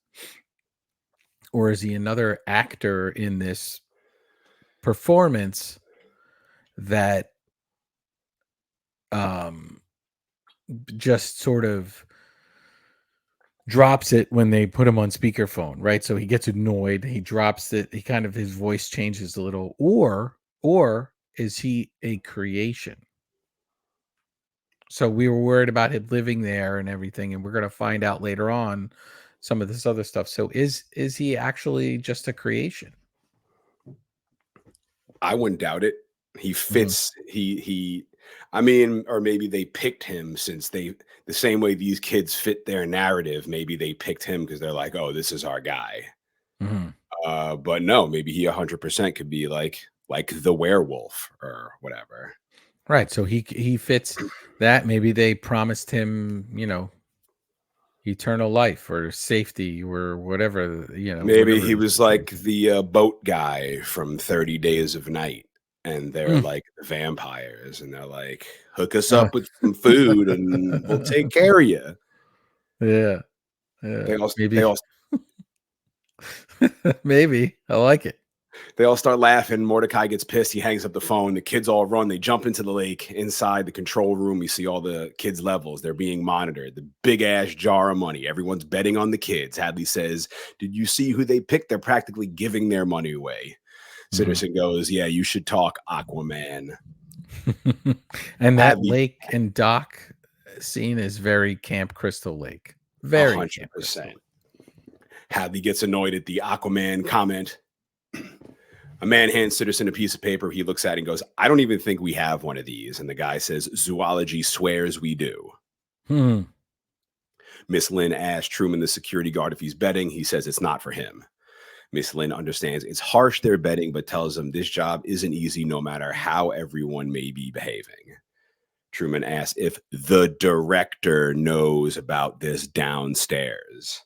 Or is he another actor in this performance that just sort of drops it when they put him on speakerphone, right? So he gets annoyed, he drops it, his voice changes a little. Or is he a creation? So we were worried about him living there and everything, and we're going to find out later on some of this other stuff. So is he actually just a creation? I wouldn't doubt it. He fits. Or maybe they picked him since the same way these kids fit their narrative. Maybe they picked him because they're like, oh, this is our guy. But no, maybe he 100% could be like the werewolf or whatever. Right. So he fits that. Maybe they promised him, eternal life or safety or whatever, Maybe he was like the boat guy from 30 Days of Night, and they're like the vampires, and they're like, hook us up with some food and we'll take care of you. Yeah. They all maybe. I like it. They all start laughing. Mordecai gets pissed. He hangs up the phone. The kids all run. They jump into the lake. Inside the control room, we see all the kids' levels. They're being monitored. The big-ass jar of money. Everyone's betting on the kids. Hadley says, did you see who they picked? They're practically giving their money away. Citizen goes, yeah, you should talk Aquaman. And that lake and dock scene is very Camp Crystal Lake. Very 100%. Hadley gets annoyed at the Aquaman comment. A man hands Citizen a piece of paper. He looks at it and goes, I don't even think we have one of these. And the guy says, zoology swears we do. Miss Lynn asks Truman, the security guard, if he's betting. He says it's not for him. Miss Lynn understands it's harsh they're betting, but tells them this job isn't easy no matter how everyone may be behaving. Truman asks if the director knows about this downstairs.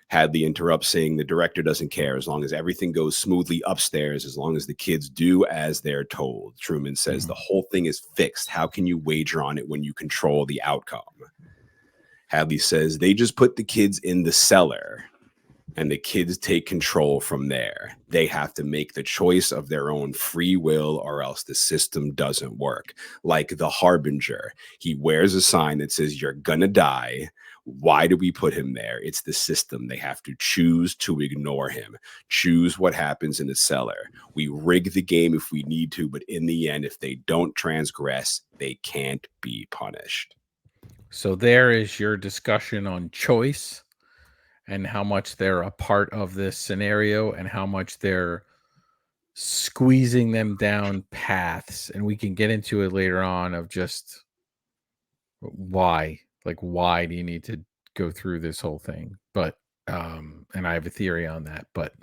Hadley interrupts, saying the director doesn't care as long as everything goes smoothly upstairs, as long as the kids do as they're told. Truman says the whole thing is fixed. How can you wager on it when you control the outcome? Hadley says they just put the kids in the cellar. and the kids take control from there. They have to make the choice of their own free will, or else the system doesn't work. Like the Harbinger, he wears a sign that says, "You're gonna die." Why do we put him there? It's the system. They have to choose to ignore him, choose what happens in the cellar. We rig the game if we need to, but in the end, if they don't transgress, they can't be punished. So there is your discussion on choice and how much they're a part of this scenario and how much they're squeezing them down paths. And we can get into it later on of just why do you need to go through this whole thing? But and I have a theory on that. But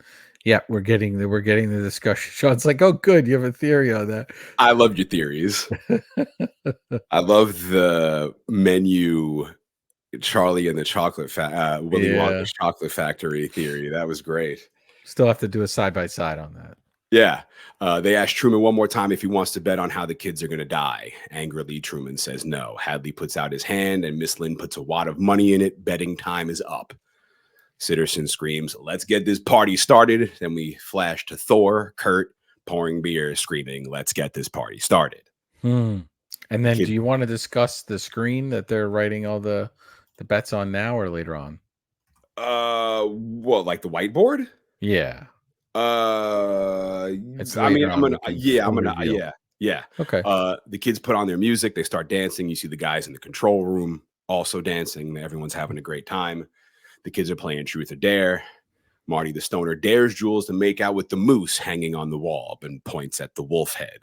yeah, we're getting the discussion. Sean's like, oh, good, you have a theory on that. I love your theories. I love the menu, Charlie and the Chocolate Willy Wonka's Chocolate Factory theory. That was great. Still have to do a side by side on that. Yeah. They asked Truman one more time if he wants to bet on how the kids are going to die. Angrily, Truman says no. Hadley puts out his hand and Miss Lynn puts a wad of money in it. Betting time is up. Sitterson screams, "Let's get this party started." Then we flash to Thor, Kurt, pouring beer, screaming, "Let's get this party started." And then do you want to discuss the screen that they're writing all the bets on now or later on? Well, like the whiteboard? Yeah. It's I mean, I'm gonna yeah. Okay. The kids put on their music, they start dancing. You see the guys in the control room also dancing. Everyone's having a great time. The kids are playing Truth or Dare. Marty the Stoner dares Jules to make out with the moose hanging on the wall and points at the wolf head.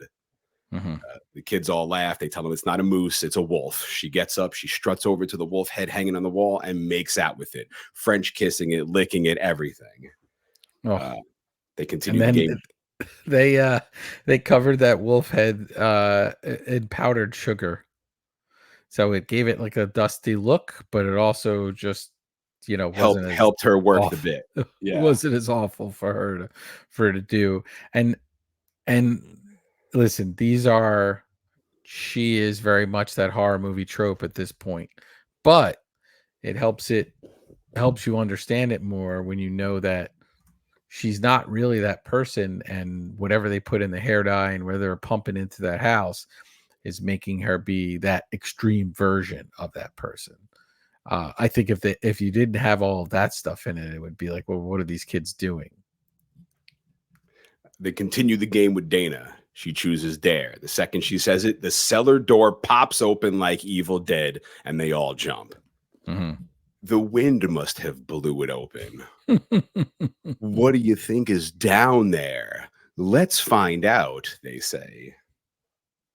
The kids all laugh. They tell him it's not a moose, it's a wolf. She gets up, she struts over to the wolf head hanging on the wall and makes out with it, French kissing it, licking it, everything. They continue the game. They covered that wolf head in powdered sugar, so it gave it like a dusty look, but it also just helped her work the bit. Yeah, wasn't as awful for her to do. And listen, she is very much that horror movie trope at this point, but it helps you understand it more when you know that she's not really that person, and whatever they put in the hair dye and whether they're pumping into that house is making her be that extreme version of that person. I think if you didn't have all of that stuff in it, it would be like, well, what are these kids doing? They continue the game with Dana. She chooses Dare. The second she says it, the cellar door pops open like Evil Dead, and they all jump. The wind must have blew it open. What do you think is down there? Let's find out, they say.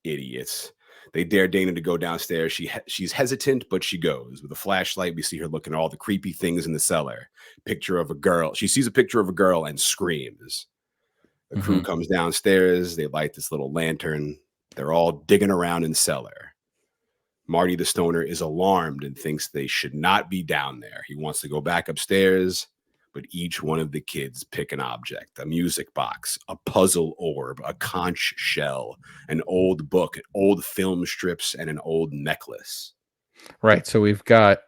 Idiots. They dare Dana to go downstairs. She's hesitant, but she goes. With a flashlight, we see her looking at all the creepy things in the cellar. Picture of a girl. She sees a picture of a girl and screams. The crew comes downstairs. They light this little lantern. They're all digging around in the cellar. Marty the Stoner is alarmed and thinks they should not be down there. He wants to go back upstairs, but each one of the kids pick an object: a music box, a puzzle orb, a conch shell, an old book, old film strips, and an old necklace. Right. So we've got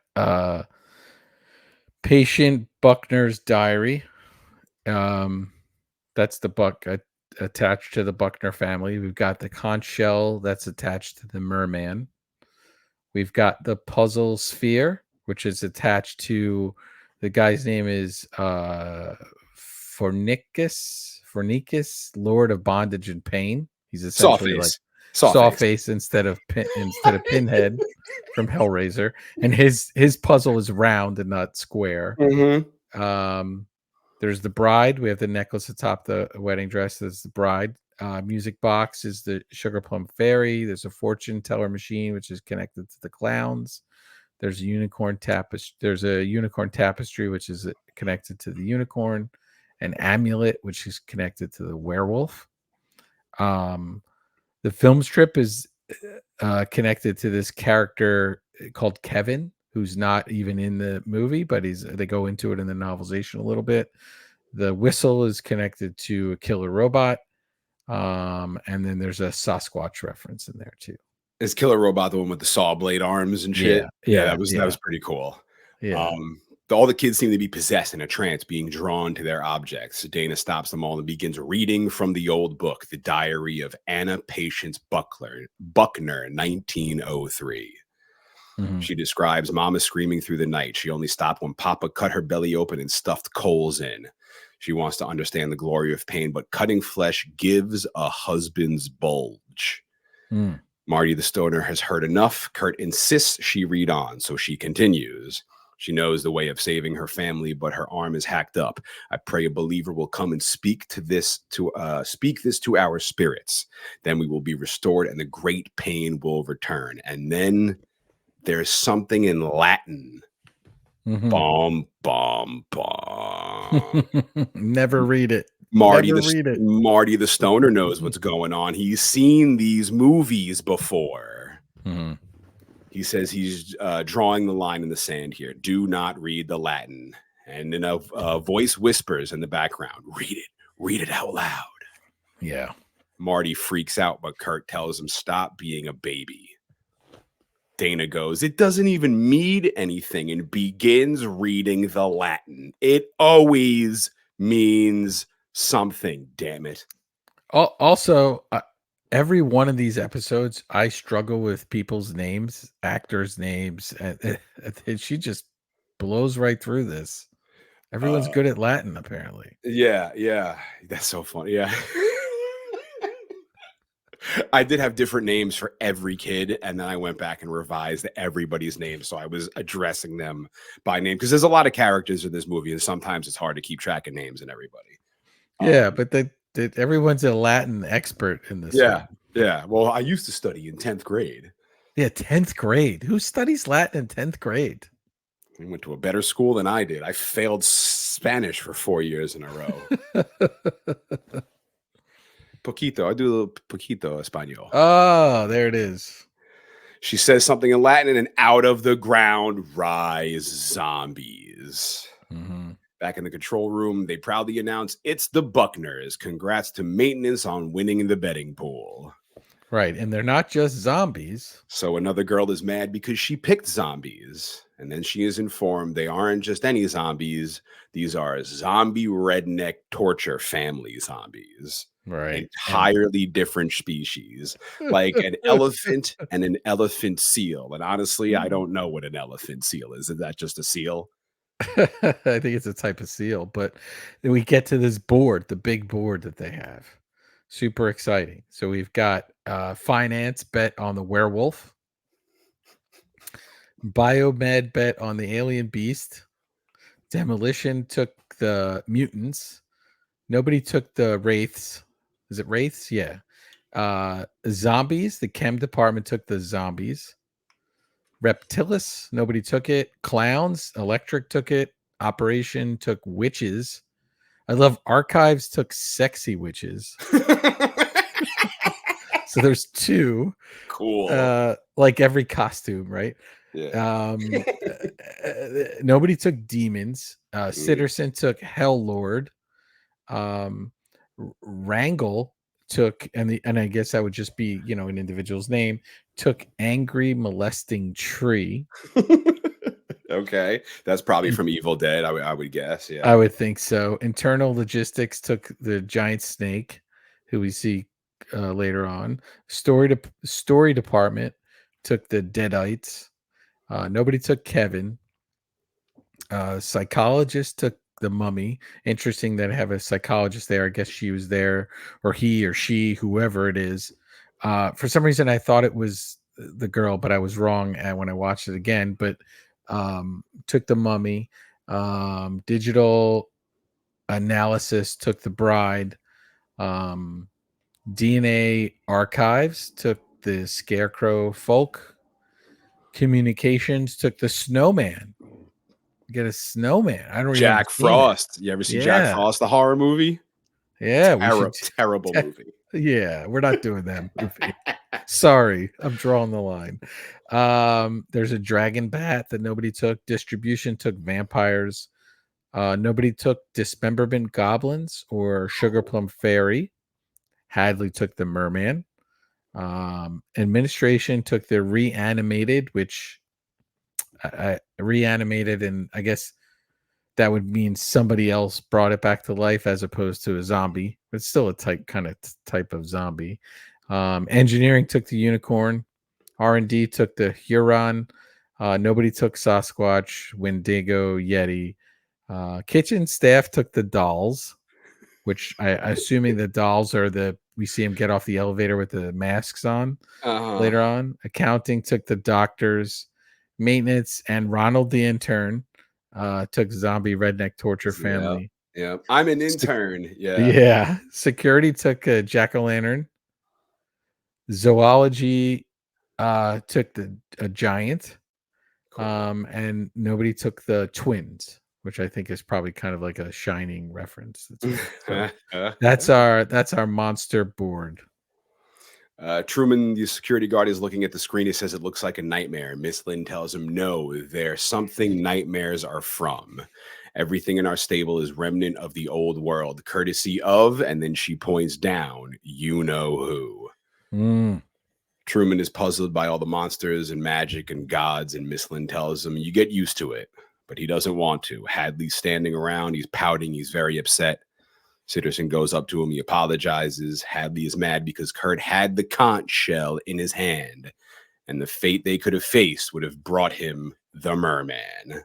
Patient Buckner's diary. That's the book attached to the Buckner family. We've got the conch shell that's attached to the merman. We've got the puzzle sphere, which is attached to the guy's name is Fornicus, Lord of Bondage and Pain. He's essentially like Sawface instead of Pinhead from Hellraiser, and his puzzle is round and not square. There's the bride. We have the necklace atop the wedding dress. That's the bride. Music box is the Sugar Plum Fairy. There's a fortune teller machine, which is connected to the clowns. There's a unicorn tapestry. There's a unicorn tapestry, which is connected to the unicorn. An amulet, which is connected to the werewolf. The film strip is connected to this character called Kevin, who's not even in the movie, but they go into it in the novelization a little bit. The whistle is connected to a killer robot. And then there's a Sasquatch reference in there too. Is Killer Robot the one with the saw blade arms and shit? Yeah, that was pretty cool. Yeah. All the kids seem to be possessed in a trance, being drawn to their objects. Dana stops them all and begins reading from the old book, The Diary of Anna Patience Buckner, 1903. She describes Mama screaming through the night. She only stopped when Papa cut her belly open and stuffed coals in. She wants to understand the glory of pain, but cutting flesh gives a husband's bulge. Marty the stoner has heard enough. Kurt insists she read on, so she continues. She knows the way of saving her family, but her arm is hacked up. I pray a believer will come and speak this to our spirits. Then we will be restored, and the great pain will return. And then there's something in Latin. Bomb, bomb, bomb. Never read it. Marty the stoner knows what's going on. He's seen these movies before. He says he's drawing the line in the sand here. Do not read the Latin. And then a voice whispers in the background, read it out loud. Yeah. Marty freaks out, but Kurt tells him, stop being a baby. Dana goes, it doesn't even mean anything, and begins reading the Latin. It always means something, damn it. Also, every one of these episodes, I struggle with people's names, actors' names, and she just blows right through this. Everyone's good at Latin, apparently. Yeah. That's so funny. Yeah. I did have different names for every kid, and then I went back and revised everybody's name, so I was addressing them by name, because there's a lot of characters in this movie, and sometimes it's hard to keep track of names and everybody. Yeah, but everyone's a Latin expert in this film. Yeah. Well, I used to study in 10th grade. Yeah, 10th grade. Who studies Latin in 10th grade? I went to a better school than I did. I failed Spanish for 4 years in a row. Poquito. I do a little poquito español. Oh, there it is. She says something in Latin, and out of the ground rise zombies. Back in the control room, they proudly announce it's the Buckners. Congrats to maintenance on winning the betting pool. Right, and they're not just zombies. So another girl is mad because she picked zombies. And then she is informed they aren't just any zombies. These are zombie redneck torture family zombies. Right. Entirely different species, like an elephant and an elephant seal. And honestly, I don't know what an elephant seal is. Is that just a seal? I think it's a type of seal. But then we get to this board, the big board that they have. Super exciting. So we've got finance bet on the werewolf, biomed bet on the alien beast, demolition took the mutants, nobody took the wraiths. Is it wraiths? Yeah. Zombies, the chem department took the zombies. Reptilis, nobody took it. Clowns, electric took it. Operation took witches. I love archives took sexy witches. So there's two. Cool. Like every costume, right? Yeah. Nobody took demons. Sitterson took Hell Lord. Wrangle took, and I guess that would just be, an individual's name, took angry molesting tree. Okay, that's probably from Evil Dead, I would guess. Yeah, I would think so. Internal logistics took the giant snake, who we see later on. Story department took the Deadites. Nobody took Kevin. Psychologist took the mummy. Interesting that I have a psychologist there. I guess she was there, or he or she, whoever it is. For some reason, I thought it was the girl, but I was wrong when I watched it again. But took the mummy. Digital analysis took the bride. DNA archives took the scarecrow folk. Communications took the snowman. Get a snowman. I don't Jack Frost. You ever see Jack Frost, the horror movie? Yeah, terrible movie. Yeah, we're not doing that movie. Sorry, I'm drawing the line. There's a dragon bat that nobody took. Distribution took vampires. Nobody took dismemberment goblins or sugar plum fairy. Hadley took the merman. Administration took the reanimated, which I reanimated, and I guess that would mean somebody else brought it back to life as opposed to a zombie. It's still a type of zombie. Engineering took the unicorn. R&D took the Huron. Nobody took Sasquatch, Wendigo, Yeti. Kitchen staff took the dolls, which I assuming the dolls are we see them get off the elevator with the masks on later on. Accounting took the doctors. Maintenance and Ronald the intern took zombie redneck torture family. Yeah. I'm an intern. Yeah. Security took a jack-o'-lantern. Zoology took a giant. Cool. And nobody took the twins, which I think is probably kind of like a Shining reference. So that's our monster board. Truman, the security guard, is looking at the screen. He says it looks like a nightmare. Miss Lynn tells him, no, there's something nightmares are from. Everything in our stable is remnant of the old world, courtesy of, and then she points down, you know who. Truman is puzzled by all the monsters and magic and gods, and Miss Lynn tells him, you get used to it, but he doesn't want to. Hadley's standing around. He's pouting. He's very upset. Sitterson goes up to him. He apologizes. Hadley is mad because Kurt had the conch shell in his hand, and the fate they could have faced would have brought him the merman.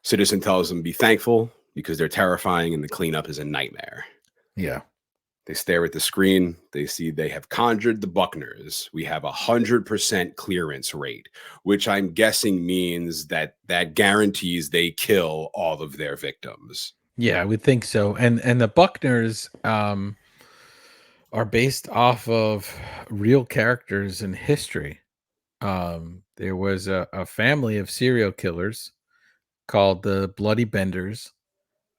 Sitterson tells him, be thankful because they're terrifying and the cleanup is a nightmare. Yeah. They stare at the screen. They see they have conjured the Buckners. We have 100% clearance rate, which I'm guessing means that guarantees they kill all of their victims. Yeah, I would think so. And the Buckners are based off of real characters in history. There was a family of serial killers called the Bloody Benders.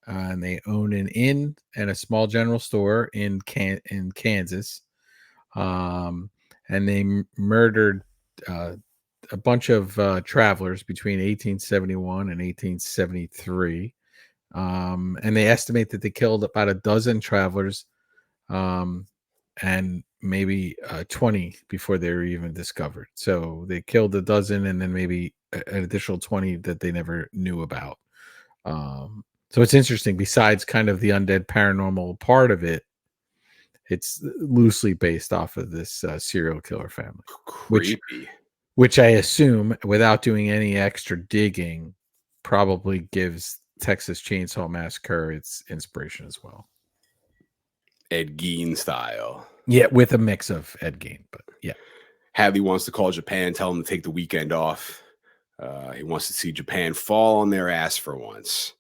And they own an inn and a small general store in Kansas. And they murdered a bunch of travelers between 1871 and 1873. And they estimate that they killed about a dozen travelers and maybe 20 before they were even discovered. So they killed a dozen and then maybe an additional 20 that they never knew about. So it's interesting. Besides kind of the undead paranormal part of it, it's loosely based off of this serial killer family, which I assume, without doing any extra digging, probably gives Texas Chainsaw Massacre its inspiration as well. Ed Gein style. Yeah, with a mix of Ed Gein, but yeah. Hadley wants to call Japan, tell them to take the weekend off. He wants to see Japan fall on their ass for once.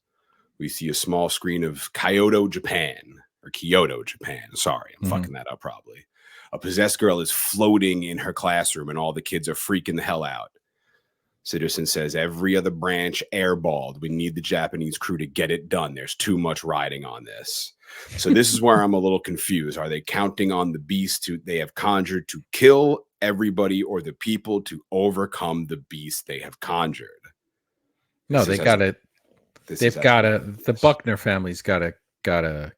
We see a small screen of Kyoto, Japan. Sorry, I'm fucking that up probably. A possessed girl is floating in her classroom and all the kids are freaking the hell out. Sitterson says every other branch airballed. We need the Japanese crew to get it done. There's too much riding on this. So this is where I'm a little confused. Are they counting on the beast they have conjured to kill everybody or the people to overcome the beast they have conjured? No, they got it. They've got to. The Buckner family's got to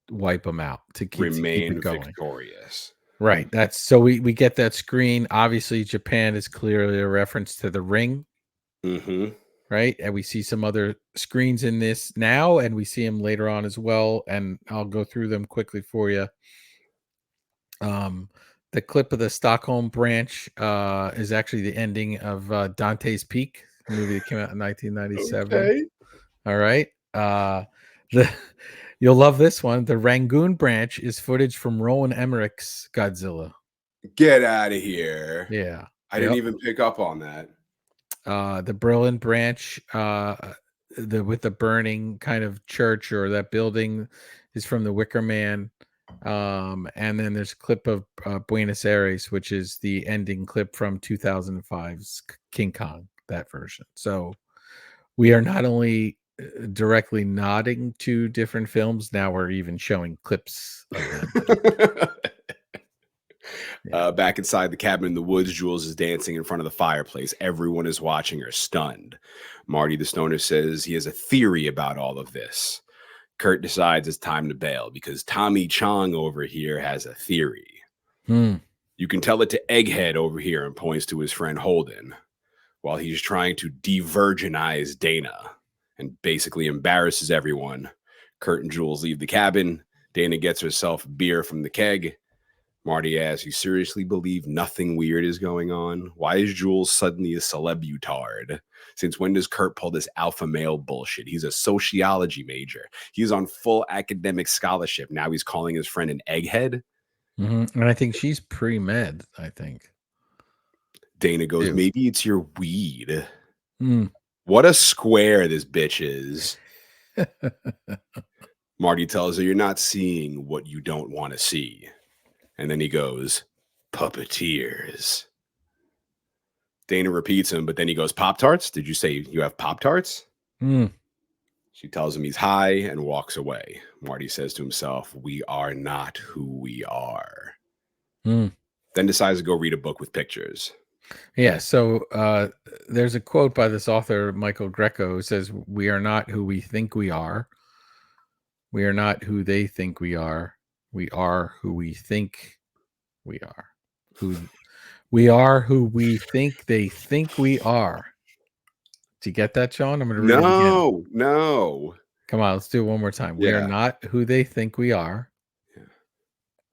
wipe them out to keep it going. Victorious. Right. That's so we get that screen. Obviously, Japan is clearly a reference to The Ring. Right, and we see some other screens in this now, and we see them later on as well. And I'll go through them quickly for you. The clip of the Stockholm branch is actually the ending of Dante's Peak, a movie that came out in 1997. Okay. All right. You'll love this one. The Rangoon branch is footage from Roland Emmerich's Godzilla. Get out of here. Yeah. I didn't even pick up on that. The Berlin branch, with the burning kind of church or that building is from The Wicker Man. And then there's a clip of Buenos Aires, which is the ending clip from 2005's King Kong, that version. So we are not only directly nodding to different films, now we're even showing clips of them. Back inside the cabin in the woods, Jules is dancing in front of the fireplace. Everyone is watching her, stunned. Marty the Stoner says he has a theory about all of this. Kurt decides it's time to bail because Tommy Chong over here has a theory. You can tell it to Egghead over here, and points to his friend Holden. while he's trying to de-virginize Dana and basically embarrasses everyone. Kurt and Jules leave the cabin. Dana gets herself beer from the keg. Marty asks, you seriously believe nothing weird is going on? Why is Jules suddenly a celebutard? Since when does Kurt pull this alpha male bullshit? He's a sociology major. He's on full academic scholarship. Now he's calling his friend an egghead. Mm-hmm. And I think she's pre-med, I think. Dana goes, maybe it's your weed. Mm. What a square this bitch is. Marty tells her, you're not seeing what you don't want to see. And then he goes, puppeteers. Dana repeats him, but then he goes, Pop-Tarts? Did you say you have Pop-Tarts? Mm. She tells him he's high and walks away. Marty says to himself, we are not who we are. Mm. Then decides to go read a book with pictures. Yeah, so there's a quote by this author, Michael Greco, who says, we are not who we think we are. We are not who they think we are. We are who we think we are. We are who we think they think we are. Did you get that, Sean? I'm going to read it again. No. Come on, let's do it one more time. Yeah. We are not who they think we are. Yeah.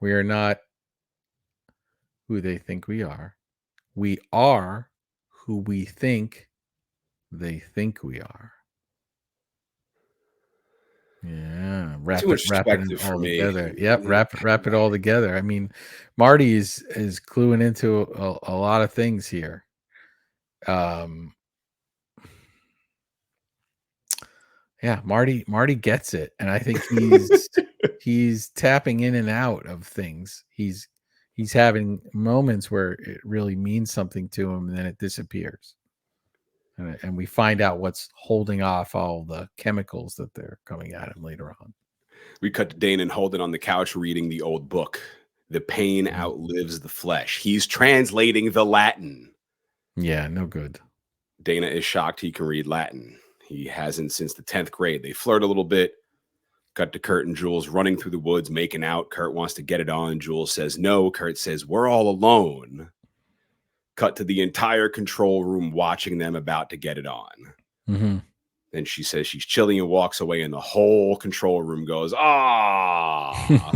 We are not who they think we are. We are who we think they think we are. Yeah, wrap it all together. Yep, wrap it all together. I mean, Marty is cluing into a lot of things here. Yeah, Marty gets it, and I think he's tapping in and out of things. He's having moments where it really means something to him, and then it disappears. And we find out what's holding off all the chemicals that they're coming at him later on. We cut to Dana and Holden on the couch reading the old book. The pain outlives the flesh. He's translating the Latin. Yeah, no good. Dana is shocked he can read Latin. He hasn't since the 10th grade. They flirt a little bit. Cut to Kurt and Jules running through the woods, making out. Kurt wants to get it on. Jules says no. Kurt says, we're all alone. Cut to the entire control room watching them about to get it on. Mm-hmm. Then she says she's chilling and walks away, and the whole control room goes, ah.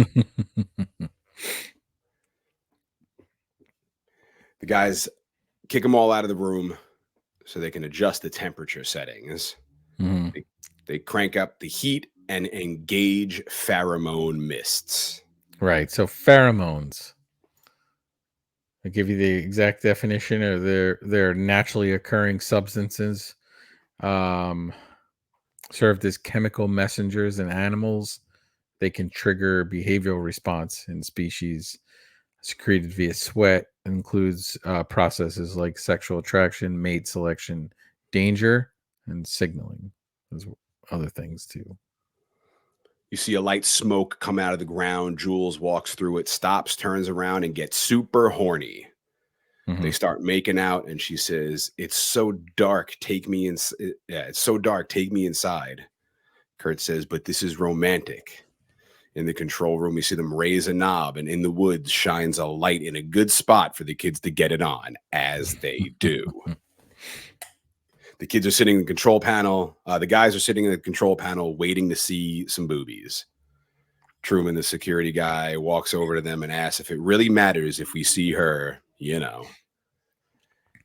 The guys kick them all out of the room so they can adjust the temperature settings. Mm-hmm. They crank up the heat and engage pheromone mists. Right. So pheromones. I'll give you the exact definition. Or they're naturally occurring substances served as chemical messengers in animals. They can trigger behavioral response in species. Secreted via sweat. Includes processes like sexual attraction, mate selection, danger, and signaling. There's other things too. You see a light smoke come out of the ground. Jules walks through it, stops, turns around, and gets super horny. Mm-hmm. They start making out, and she says, it's so dark. Take me in. Yeah, it's so dark. Take me inside. Kurt says, but this is romantic. In the control room, we see them raise a knob, and in the woods shines a light in a good spot for the kids to get it on, as they do. The kids are sitting in the control panel. The guys are sitting in the control panel waiting to see some boobies. Truman, the security guy, walks over to them and asks if it really matters if we see her, you know.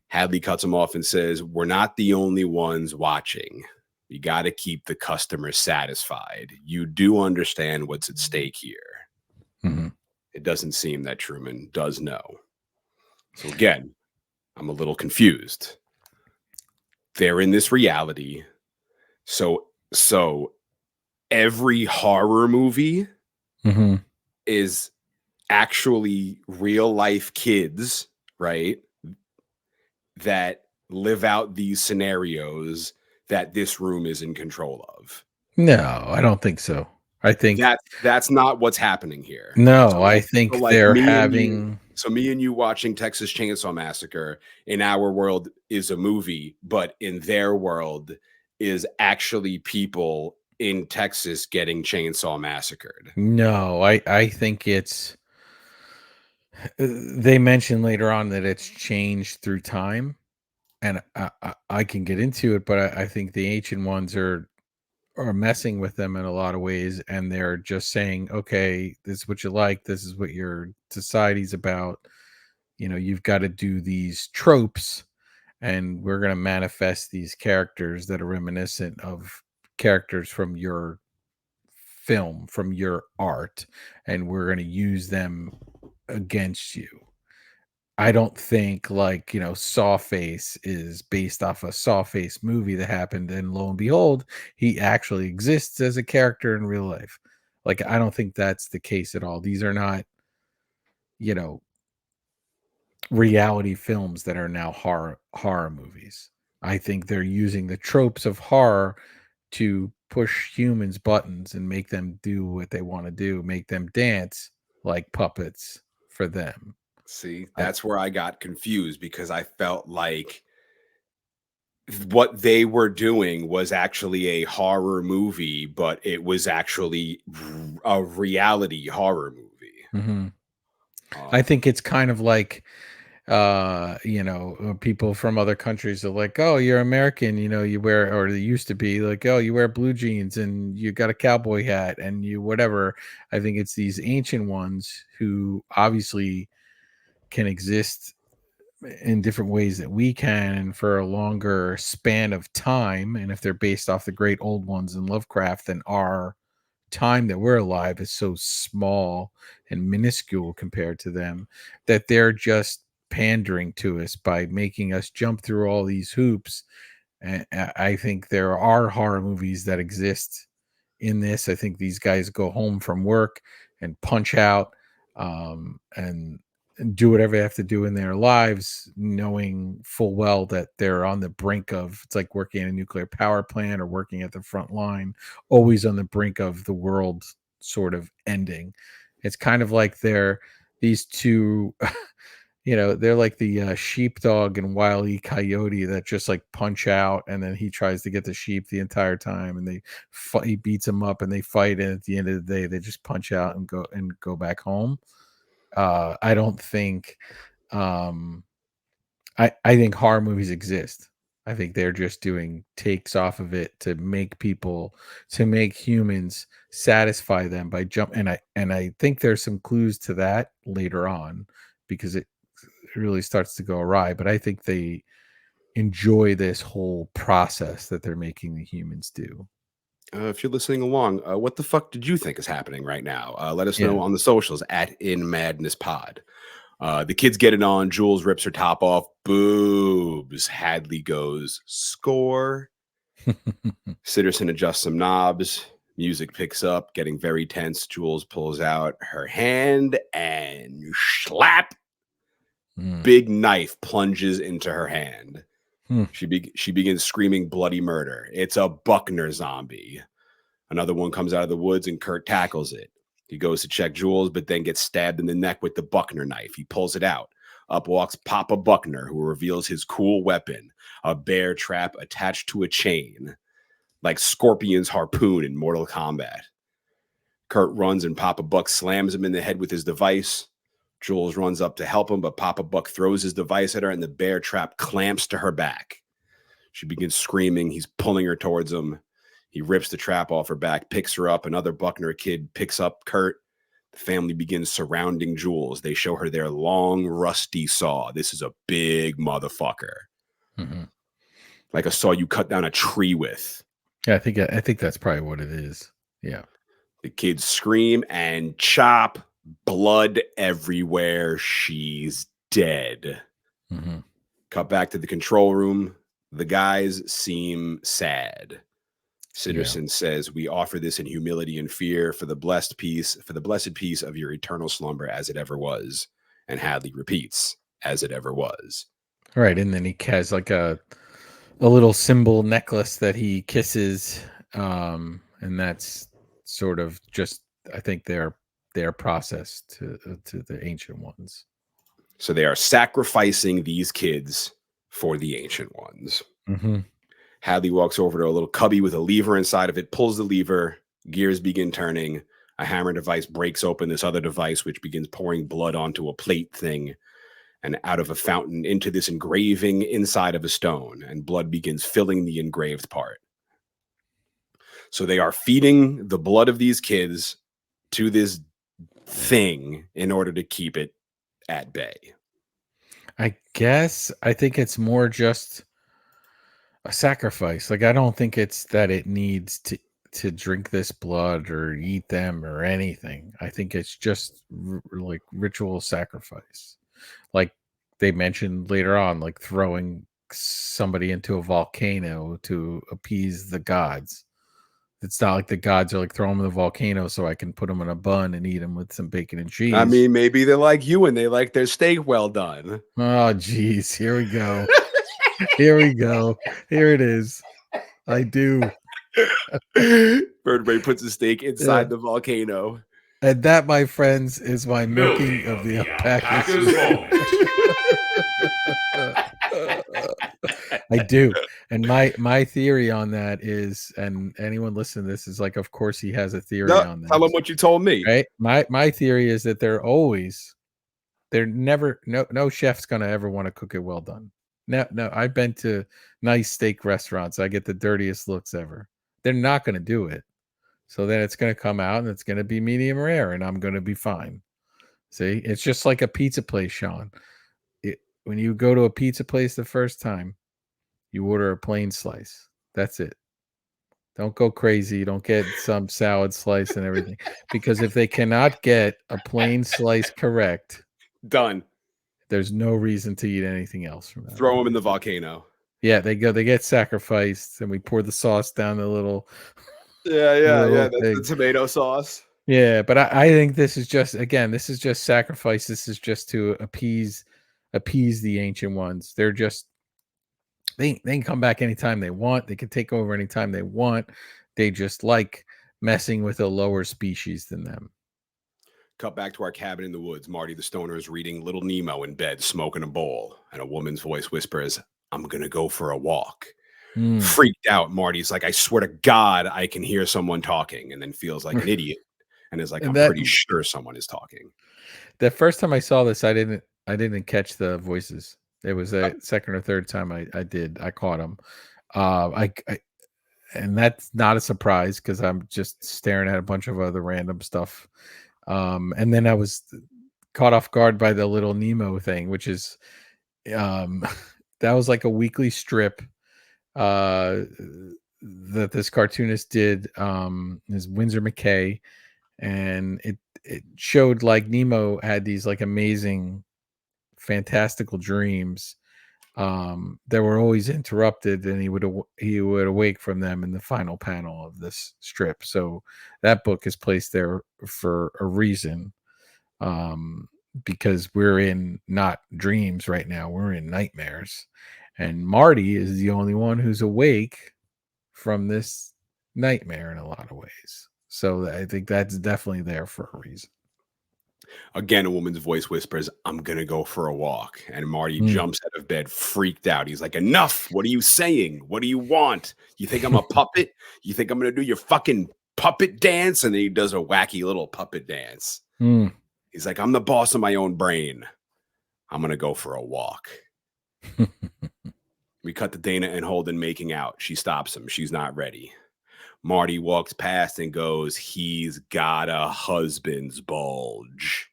Hadley cuts him off and says, we're not the only ones watching. You got to keep the customer satisfied. You do understand what's at stake here. Mm-hmm. It doesn't seem that Truman does know. So again, I'm a little confused. They're in this reality. So every horror movie mm-hmm. is actually real life kids, right? That live out these scenarios that this room is in control of. No, I don't think so. I think that's not what's happening here. No, so, I think so like they're having. So me and you watching Texas Chainsaw Massacre in our world is a movie, but in their world is actually people in Texas getting chainsaw massacred. No, I think it's. They mention later on that it's changed through time. and I can get into it, but I think the Ancient Ones are messing with them in a lot of ways, and they're just saying, okay, this is what you like, this is what your society's about. You've got to do these tropes, and we're going to manifest these characters that are reminiscent of characters from your film, from your art, and we're going to use them against you. I don't think, like, Sawface is based off a Sawface movie that happened, and lo and behold, he actually exists as a character in real life. Like, I don't think that's the case at all. These are not, you know, reality films that are now horror movies. I think they're using the tropes of horror to push humans buttons and make them do what they want to do, make them dance like puppets for them. See, that's where I got confused, because I felt like what they were doing was actually a horror movie, but it was actually a reality horror movie. Mm-hmm. I think it's kind of like, people from other countries are like, oh, you're American, you wear, or they used to be like, oh, you wear blue jeans and you got a cowboy hat and you whatever. I think it's these Ancient Ones who obviously can exist in different ways that we can, and for a longer span of time. And if they're based off the great old ones in Lovecraft, then our time that we're alive is so small and minuscule compared to them, that they're just pandering to us by making us jump through all these hoops. And I think there are horror movies that exist in this. I think these guys go home from work and punch out, and do whatever they have to do in their lives, knowing full well that they're on the brink of, it's like working in a nuclear power plant or working at the front line, always on the brink of the world sort of ending. It's kind of like these two, they're like the sheepdog and Wile E. Coyote that just like punch out, and then he tries to get the sheep the entire time, and he beats him up and they fight, and at the end of the day, they just punch out and go back home. I don't think, I think horror movies exist. I think they're just doing takes off of it to make humans satisfy them by jump. And I think there's some clues to that later on, because it really starts to go awry. But I think they enjoy this whole process that they're making the humans do. If you're listening along, what the fuck did you think is happening right now? Let us know Yeah. on the socials at In Madness Pod. The kids get it on. Jules rips her top off. Boobs. Hadley goes, score. Sitterson adjusts some knobs. Music picks up, getting very tense. Jules pulls out her hand and slap. Big knife plunges into her hand. She begins screaming bloody murder. It's a Buckner zombie. Another one comes out of the woods and Kurt tackles it. He goes to check Jules, but then gets stabbed in the neck with the Buckner knife. He pulls it out. Up walks Papa Buckner, who reveals his cool weapon, a bear trap attached to a chain, like Scorpion's harpoon in Mortal Kombat. Kurt runs and Papa Buck slams him in the head with his device. Jules runs up to help him, but Papa Buck throws his device at her and the bear trap clamps to her back. She begins screaming. He's pulling her towards him. He rips the trap off her back, picks her up. Another Buckner kid picks up Kurt. The family begins surrounding Jules. They show her their long, rusty saw. This is a big motherfucker. Mm-hmm. Like a saw you cut down a tree with. Yeah, I think that's probably what it is. Yeah. The kids scream and chop. Blood everywhere. She's dead. Mm-hmm. Cut back to the control room. The guys seem sad. Sitterson says, "We offer this in humility and fear for the blessed peace of your eternal slumber as it ever was." And Hadley repeats, "As it ever was." All right, and then he has like a little symbol necklace that he kisses, and that's sort of just, I think, their process to the Ancient Ones. So they are sacrificing these kids for the Ancient Ones. Mm-hmm. Hadley walks over to a little cubby with a lever inside of it, pulls the lever, gears begin turning. A hammer device breaks open this other device, which begins pouring blood onto a plate thing. and out of a fountain into this engraving inside of a stone, and blood begins filling the engraved part. So they are feeding the blood of these kids to this thing in order to keep it at bay. I think it's more just a sacrifice. Like, I don't think it's that it needs to drink this blood or eat them or anything. I think it's just like ritual sacrifice. Like they mentioned later on, like throwing somebody into a volcano to appease the gods. It's not like the gods are like, throw them in the volcano so I can put them in a bun and eat them with some bacon and cheese. I mean, maybe they're like you and they like their steak well done. Oh, geez. Here we go. Here we go. Here it is. I do. Vertebrae puts a steak inside the volcano. And that, my friends, is my milking of the alpacas. I do. And my theory on that is, and anyone listening to this is like, of course he has a theory on this. Tell him what you told me. Right? My theory is that no chef's gonna ever want to cook it well done. No, I've been to nice steak restaurants. I get the dirtiest looks ever. They're not gonna do it. So then it's gonna come out and it's gonna be medium rare, and I'm gonna be fine. See, it's just like a pizza place, Shawn. When you go to a pizza place the first time, you order a plain slice. That's it. Don't go crazy. Don't get some salad slice and everything. Because if they cannot get a plain slice correct, done. There's no reason to eat anything else from that. Throw them in the volcano. Yeah, they get sacrificed, and we pour the sauce down the little. Yeah. That's the tomato sauce. Yeah, but I think this is just sacrifice. This is just to appease the ancient ones. They're just they can come back anytime they want. They can take over anytime they want. They just like messing with a lower species than them. Cut back to our cabin in the woods. Marty the stoner is reading Little Nemo in bed, smoking a bowl, and a woman's voice whispers, "I'm gonna go for a walk." Freaked out, Marty's like, "I swear to God, I can hear someone talking," and then feels like an idiot and is like, "I'm pretty sure someone is talking." The first time I saw this, I didn't catch the voices. It was a second or third time I did. I caught them. And that's not a surprise because I'm just staring at a bunch of other random stuff. And then I was caught off guard by the Little Nemo thing, which is that was like a weekly strip that this cartoonist did, is Winsor McKay, and it showed like Nemo had these like amazing fantastical dreams that were always interrupted, and he would awake from them in the final panel of this strip. So that book is placed there for a reason, because we're in not dreams right now, we're in nightmares, and Marty is the only one who's awake from this nightmare in a lot of ways. So I think that's definitely there for a reason. Again, a woman's voice whispers, "I'm gonna go for a walk." And Marty jumps out of bed, freaked out. He's like, "Enough! What are you saying? What do you want? You think I'm a puppet? You think I'm gonna do your fucking puppet dance?" And then he does a wacky little puppet dance. He's like, "I'm the boss of my own brain. I'm gonna go for a walk." We cut to Dana and Holden making out. She stops him. She's not ready. Marty walks past and goes, "He's got a husband's bulge,"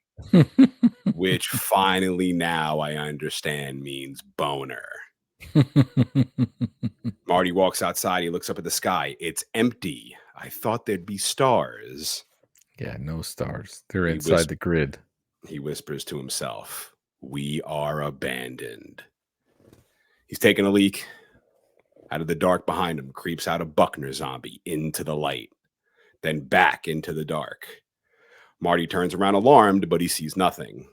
which finally now I understand means boner. Marty walks outside. He looks up at the sky. It's empty. I thought there'd be stars. Yeah, no stars. They're inside the grid. He whispers to himself, "We are abandoned." He's taking a leak. Out of the dark behind him creeps out a Buckner zombie into the light, then back into the dark. Marty turns around alarmed, but he sees nothing.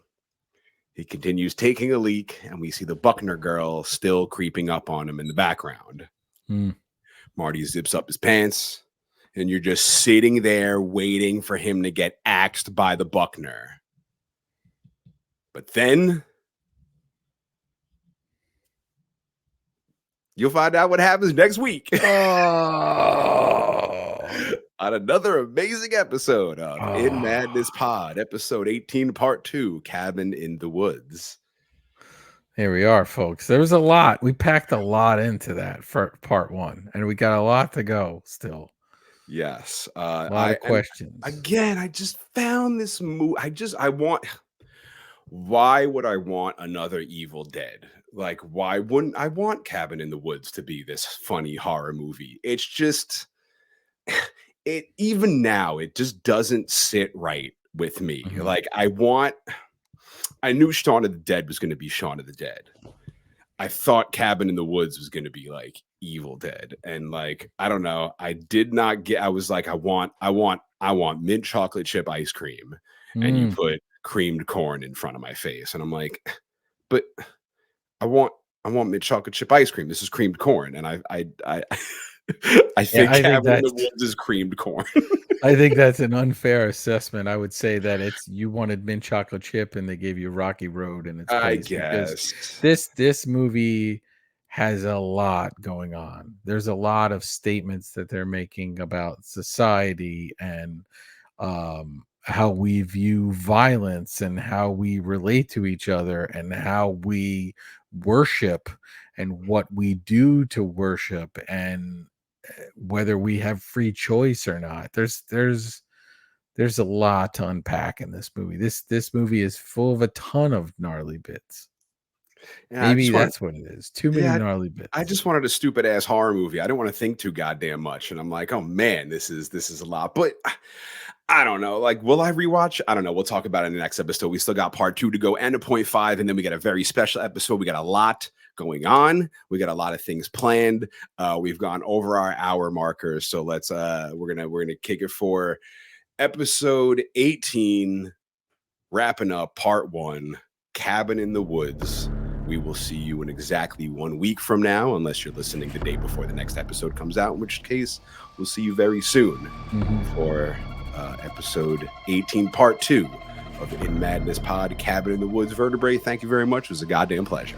He continues taking a leak, and we see the Buckner girl still creeping up on him in the background. Marty zips up his pants, and you're just sitting there waiting for him to get axed by the Buckner. But then you'll find out what happens next week. On another amazing episode of In Madness Pod, episode 18, part 2, Cabin in the Woods. Here we are, folks. There was a lot. We packed a lot into that for part 1, and we got a lot to go still. Yes. A lot of questions. Again, I just found this movie. I want. Why would I want another Evil Dead? Like, why wouldn't I want Cabin in the Woods to be this funny horror movie? It's just, it even now, it just doesn't sit right with me. Mhm. Like, I knew Shaun of the Dead was going to be Shaun of the Dead. I thought Cabin in the Woods was going to be like Evil Dead. And like, I don't know. I did not get, I was like, I want mint chocolate chip ice cream. And you put creamed corn in front of my face. And I'm like, but I want mint chocolate chip ice cream. This is creamed corn. And I think Cabin in the Woods is creamed corn. I think that's an unfair assessment. I would say that you wanted mint chocolate chip and they gave you Rocky Road in its place. I guess this movie has a lot going on. There's a lot of statements that they're making about society and how we view violence and how we relate to each other and how we worship and what we do to worship and whether we have free choice or not. There's a lot to unpack in this movie. This movie is full of a ton of gnarly bits. Yeah, maybe that's what it is. Too many gnarly bits. I just wanted a stupid ass horror movie. I don't want to think too goddamn much. And I'm like, oh man, this is a lot. But I don't know. Like, will I rewatch? I don't know. We'll talk about it in the next episode. We still got part 2 to go and a 0.5, and then we got a very special episode. We got a lot going on. We got a lot of things planned. We've gone over our hour markers, so let's we're gonna kick it for episode 18, wrapping up part 1, Cabin in the Woods. We will see you in exactly 1 week from now, unless you're listening the day before the next episode comes out, in which case we'll see you very soon for episode 18, part 2 of In Madness Pod, Cabin in the Woods Vertebrae. Thank you very much. It was a goddamn pleasure.